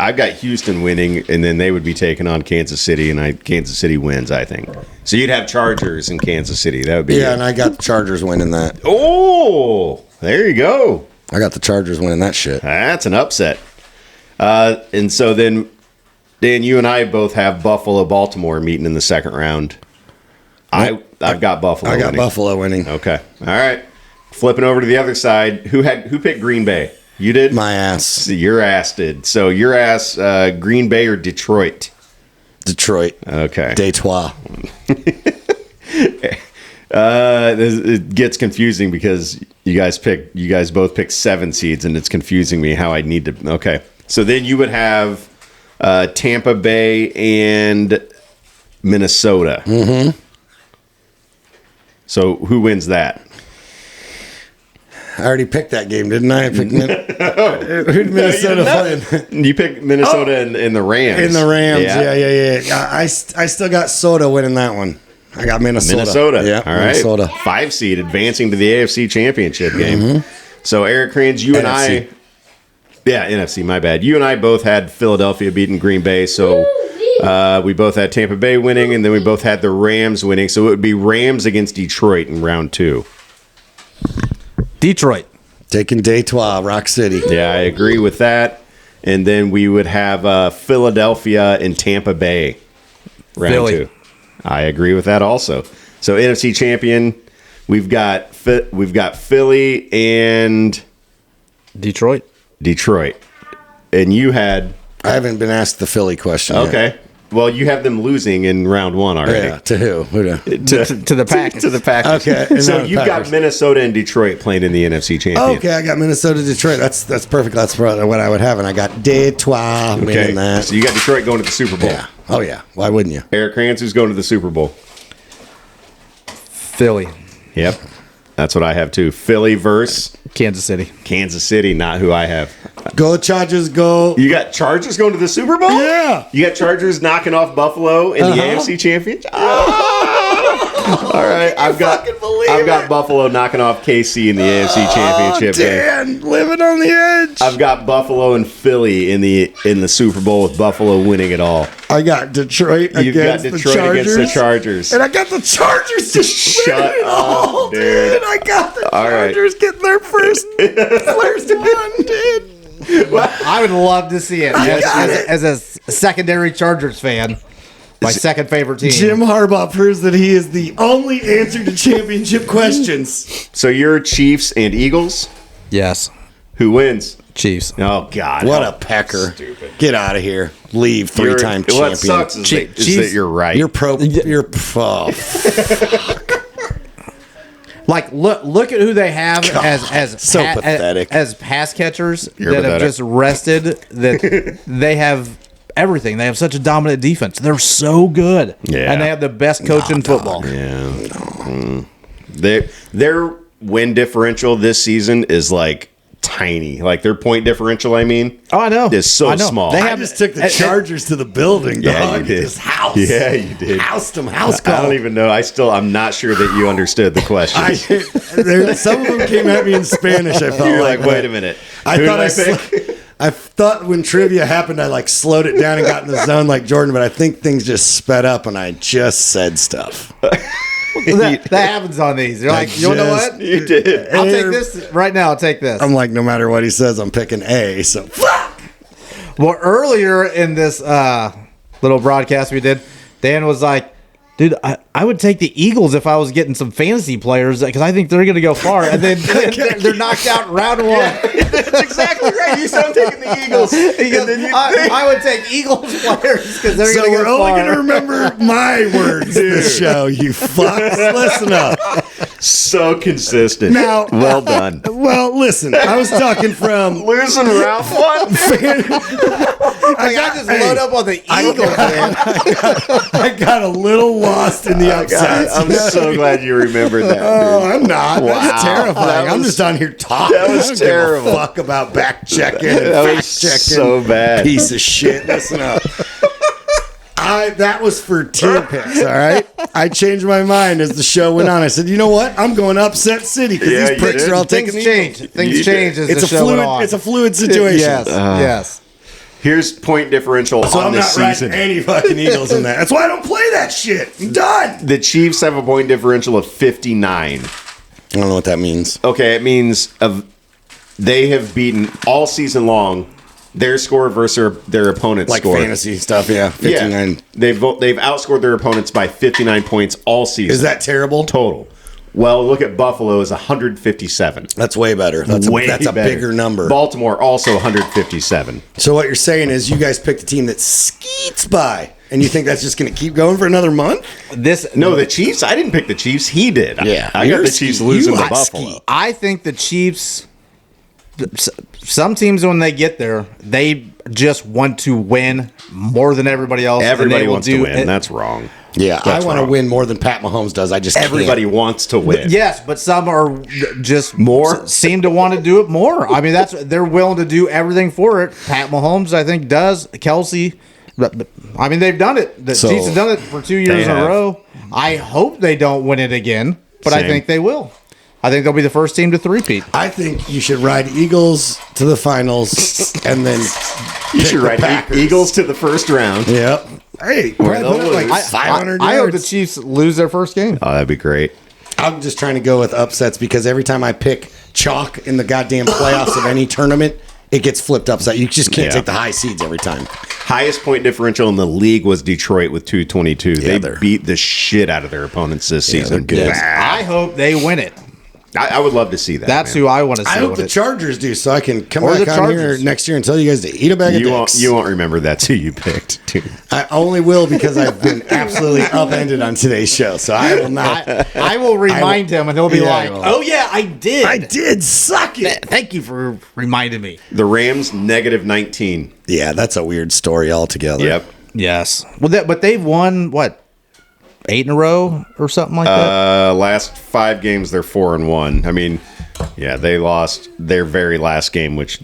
I've got Houston winning, and then they would be taking on Kansas City, and Kansas City wins, I think. So you'd have Chargers in Kansas City. That would be Yeah, it. and I got the Chargers winning that. Oh, there you go. I got the Chargers winning that shit. That's an upset. And so then, Dan, you and I both have Buffalo, Baltimore meeting in the second round. I've got Buffalo. I got winning. Buffalo winning. Okay, all right. Flipping over to the other side, who picked Green Bay? You did. My ass. Your ass did. So your ass, Green Bay or Detroit? Detroit. Okay. Detroit. It gets confusing because you guys both picked 7 seeds, and it's confusing me how I need to. Okay. So then you would have Tampa Bay and Minnesota. Mm-hmm. So who wins that? I already picked that game, didn't I? I picked who'd Minnesota playing? You picked Minnesota and the Rams. In the Rams. Yeah. I still got Soda winning that one. I got Minnesota. Yeah. All right. Minnesota. 5 seed advancing to the AFC Championship game. So Eric Kranz, you and NFC. NFC, my bad. You and I both had Philadelphia beating Green Bay, so we both had Tampa Bay winning, and then we both had the Rams winning. So it would be Rams against Detroit in round 2. Detroit. Taking Detroit, Rock City. Yeah, I agree with that. And then we would have Philadelphia and Tampa Bay round Philly. 2. I agree with that also. So NFC champion, we've got Philly and Detroit. And you had... I haven't been asked the Philly question yet. Okay. Well, you have them losing in round 1 already. Yeah, to who? To the Packers. To the Packers. Okay. and So then you've got Packers. Minnesota and Detroit playing in the NFC champion. Okay, I got Minnesota, Detroit. That's perfect. That's what I would have, and I got Detroit winning that. So you got Detroit going to the Super Bowl. Yeah. Oh yeah. Why wouldn't you? Eric Krantz, who's going to the Super Bowl? Philly. Yep. That's what I have too. Philly versus Kansas City. Kansas City, not who I have. Go Chargers, go. You got Chargers going to the Super Bowl? Yeah. You got Chargers knocking off Buffalo in the AFC Championship? All right. I've got Buffalo knocking off KC in the AFC Championship game. Dan, living on the edge. I've got Buffalo and Philly in the Super Bowl with Buffalo winning it all. I got Detroit You've got against the Detroit Chargers. against the Chargers. And I got the Chargers to Shut win it all, up, dude. I got the All right. Chargers getting their first one, dude. I would love to see it as a secondary Chargers fan. My second favorite team. Jim Harbaugh proves that he is the only answer to championship questions. So you're Chiefs and Eagles? Yes. Who wins? Chiefs. Oh, God. What how a pecker. Stupid. Get out of here. Leave. Three-time champion. What sucks is that Chiefs- you're right. You're Like look at who they have as so pathetic. as pass catchers You're that have pathetic. just rested. That they have everything. They have such a dominant defense. They're so good. Yeah. And they have the best coach in football. Yeah. Their win differential this season is like tiny. Like their point differential, I mean. Oh, I know. Is so I know. small. They I have, just took the Chargers to the building, Yeah, dog. you did. This house. Yeah, you did. Housed them. House I call. don't even know. I'm not sure that you understood the question. Some of them came at me in Spanish. I felt You're like, but wait a minute. I Who thought did I pick? I thought when trivia happened, I like slowed it down and got in the zone like Jordan, but I think things just sped up and I just said stuff. that happens on these. You're like, you know what? You did. I'll take this right now. I'll take this. I'm like, no matter what he says, I'm picking A. So Well, earlier in this little broadcast we did, Dan was like, dude, I would take the Eagles if I was getting some fantasy players because I think they're going to go far. And then they're knocked out in round 1. That's exactly right. You said I'm taking the Eagles. He goes, I would take Eagles players because they're So going to we're go only far. going to remember my words this show, you fucks. Listen up. So consistent. Now, well done. Well, listen, I was talking from Losing round 1. I just load up on the Eagles, man. I got a little lost in the upsets. I'm so glad you remembered that. Oh, Dude. I'm not. Wow. That's terrifying. That I'm was- just on here talking. that was I don't give a terrible. fuck about back checking and That was fact checking. so bad. Piece of shit. Listen up. That was for team picks, all right? I changed my mind as the show went on. I said, you know what? I'm going upset city because Yeah, these you picks did. are all taking Things the change. Eagles. Things You change as It's the a show fluid. went on. It's a fluid situation. Yes. Yes. Here's point differential So on I'm this not season. writing any fucking Eagles in that. That's why I don't play that shit. I'm done. The Chiefs have a point differential of 59. I don't know what that means. Okay, it means they have beaten all season long their score versus their opponent's Like score. fantasy stuff, yeah. 59. Yeah, they've outscored their opponents by 59 points all season. Is that terrible? total? Well, look at Buffalo is 157. That's way better. That's a better. bigger number. Baltimore also 157. So what you're saying is you guys picked a team that skeets by, and you think that's just going to keep going for another month? No, the Chiefs. I didn't pick the Chiefs. He did. Yeah. I got the Chiefs losing to Buffalo. I think the Chiefs. Some teams, when they get there, they just want to win more than everybody else. and Everybody they will wants do to win. it. That's wrong. Yeah, That's I want to wrong. win more than Pat Mahomes does. I just Everybody can't. wants to win. Yes, but some are just More? seem to want to do it more. I mean, they're willing to do everything for it. Pat Mahomes, I think, does. Kelsey, but I mean, they've done it. The So, Chiefs have done it for 2 years in have. a row. I hope they don't win it again, but I Same. think they will. I think they'll be the first team to three-peat. I think you should ride Eagles to the finals, and then You should write Packers. Eagles to the first round. Yep. Hey, Or probably they'll put up like lose. 500 I hope the yards. Chiefs lose their first game. Oh, that'd be great. I'm just trying to go with upsets because every time I pick chalk in the goddamn playoffs of any tournament, it gets flipped upside. You just can't Yeah. take the high seeds every time. Highest point differential in the league was Detroit with 222. Yeah, they beat the shit out of their opponents this season. they're good. I hope they win it. I would love to see that. That's man. who I want to see. I hope win the it. Chargers do, so I can come Or back the on here Chargers. next year and tell you guys to eat a bag of You won't, dicks. you won't remember that's who you picked, dude. I only will because I've been absolutely upended on today's show, so I will not. I will remind him, and he'll be Yeah, like, I will. "Oh yeah, I did. I did suck it. Thank you for reminding me." The Rams -19. Yeah, that's a weird story altogether. Yep. Yes. Well, but they've won what 8 in a row or something like that. Last 5 games, they're 4-1. I mean, yeah, they lost their very last game, which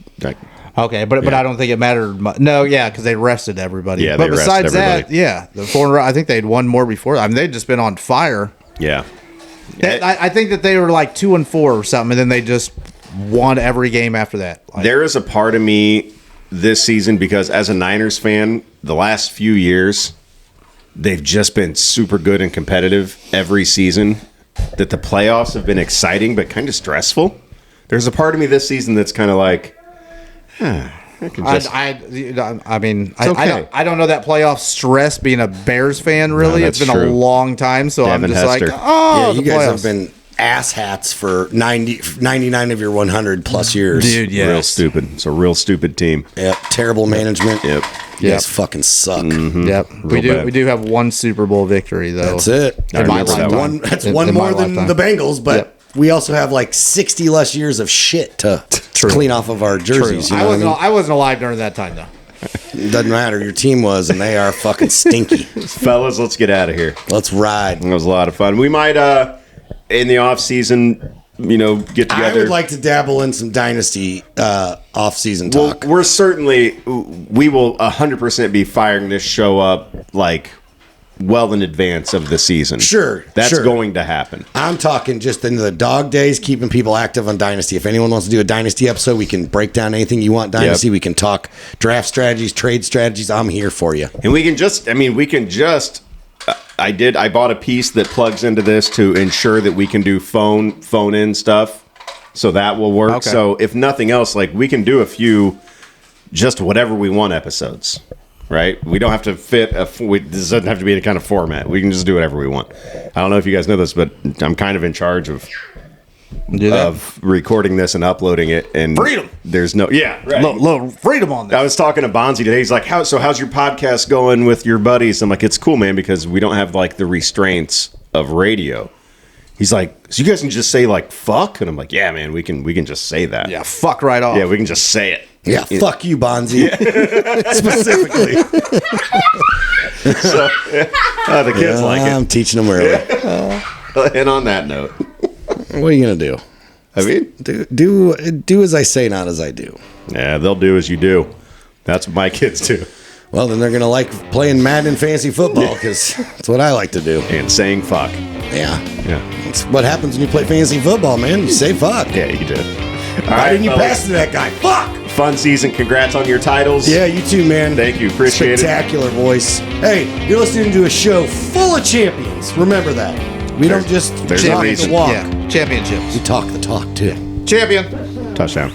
Okay, but I don't think it mattered much. No, yeah, because they rested everybody. Yeah, but they rested besides that, everybody. yeah, the 4 in a row. I think they'd won more before. I mean, they'd just been on fire. yeah. I think that they were like 2-4 or something, and then they just won every game after that. Like, There is a part of me this season because as a Niners fan, the last few years, they've just been super good and competitive every season. That the playoffs have been exciting but kind of stressful. There's a part of me this season that's kind of like, I can just. I mean, okay. I don't know that playoff stress being a Bears fan, really. No, it's that's been a true. long time, so Devin I'm just Hester. like, oh, Yeah, the you guys playoffs. have been asshats for 99 of your 100 plus years. Dude, yes. Real stupid. It's a real stupid team. Yep, terrible management. Yep. You Yep. guys fucking suck. Yep. We Real bad. do have one Super Bowl victory, though. That's it. I In my remember that lifetime. one. That's In- one in my more than lifetime. the Bengals, but Yep. we also have like 60 less years of shit to clean off of our jerseys. You know what I mean? I wasn't alive during that time, though. Doesn't matter. Your team was, and they are fucking stinky. Fellas, let's get out of here. Let's ride. It was a lot of fun. We might, in the off season, get together. I would like to dabble in some dynasty off-season Well, talk. we will 100% be firing this show up like well in advance of the season. Sure, That's sure. going to happen. I'm talking just in the dog days, keeping people active on Dynasty. If anyone wants to do a Dynasty episode, we can break down anything you want Dynasty. Yep. We can talk draft strategies, trade strategies. I'm here for you. And we can just I bought a piece that plugs into this to ensure that we can do phone in stuff. So that will work. Okay. So if nothing else, like we can do a few just whatever we want episodes. Right? We don't have to fit this doesn't have to be any kind of format. We can just do whatever we want. I don't know if you guys know this, but I'm kind of in charge of recording this and uploading it. And Freedom. There's no right. Little freedom on I that. was talking to Bonzi today. He's like, how's your podcast going with your buddies? I'm like, it's cool, man, because we don't have like the restraints of radio. He's like, so you guys can just say like fuck? And I'm like, yeah, man, we can just say that. Yeah, fuck right off. Yeah, we can just say it. Yeah, fuck you, Bonzi. Specifically. So the kids like I'm teaching them early. it. And on that note, What are you going to do? I mean, Do as I say, not as I do. yeah, they'll do as you do. That's what my kids do. Well, then they're going to like playing Madden fantasy football because that's what I like to do. And saying fuck. Yeah. Yeah. That's what happens when you play fantasy football, man. You say fuck. Yeah, you did. Why didn't you pass to that guy? Fuck! Fun season. Congrats on your titles. Yeah, you too, man. Thank you. Appreciate it. Spectacular voice. Hey, you're listening to a show full of champions. Remember that. We don't just there's a talk reason. the walk. Yeah, championships. We talk the talk, too. Champion. Touchdown.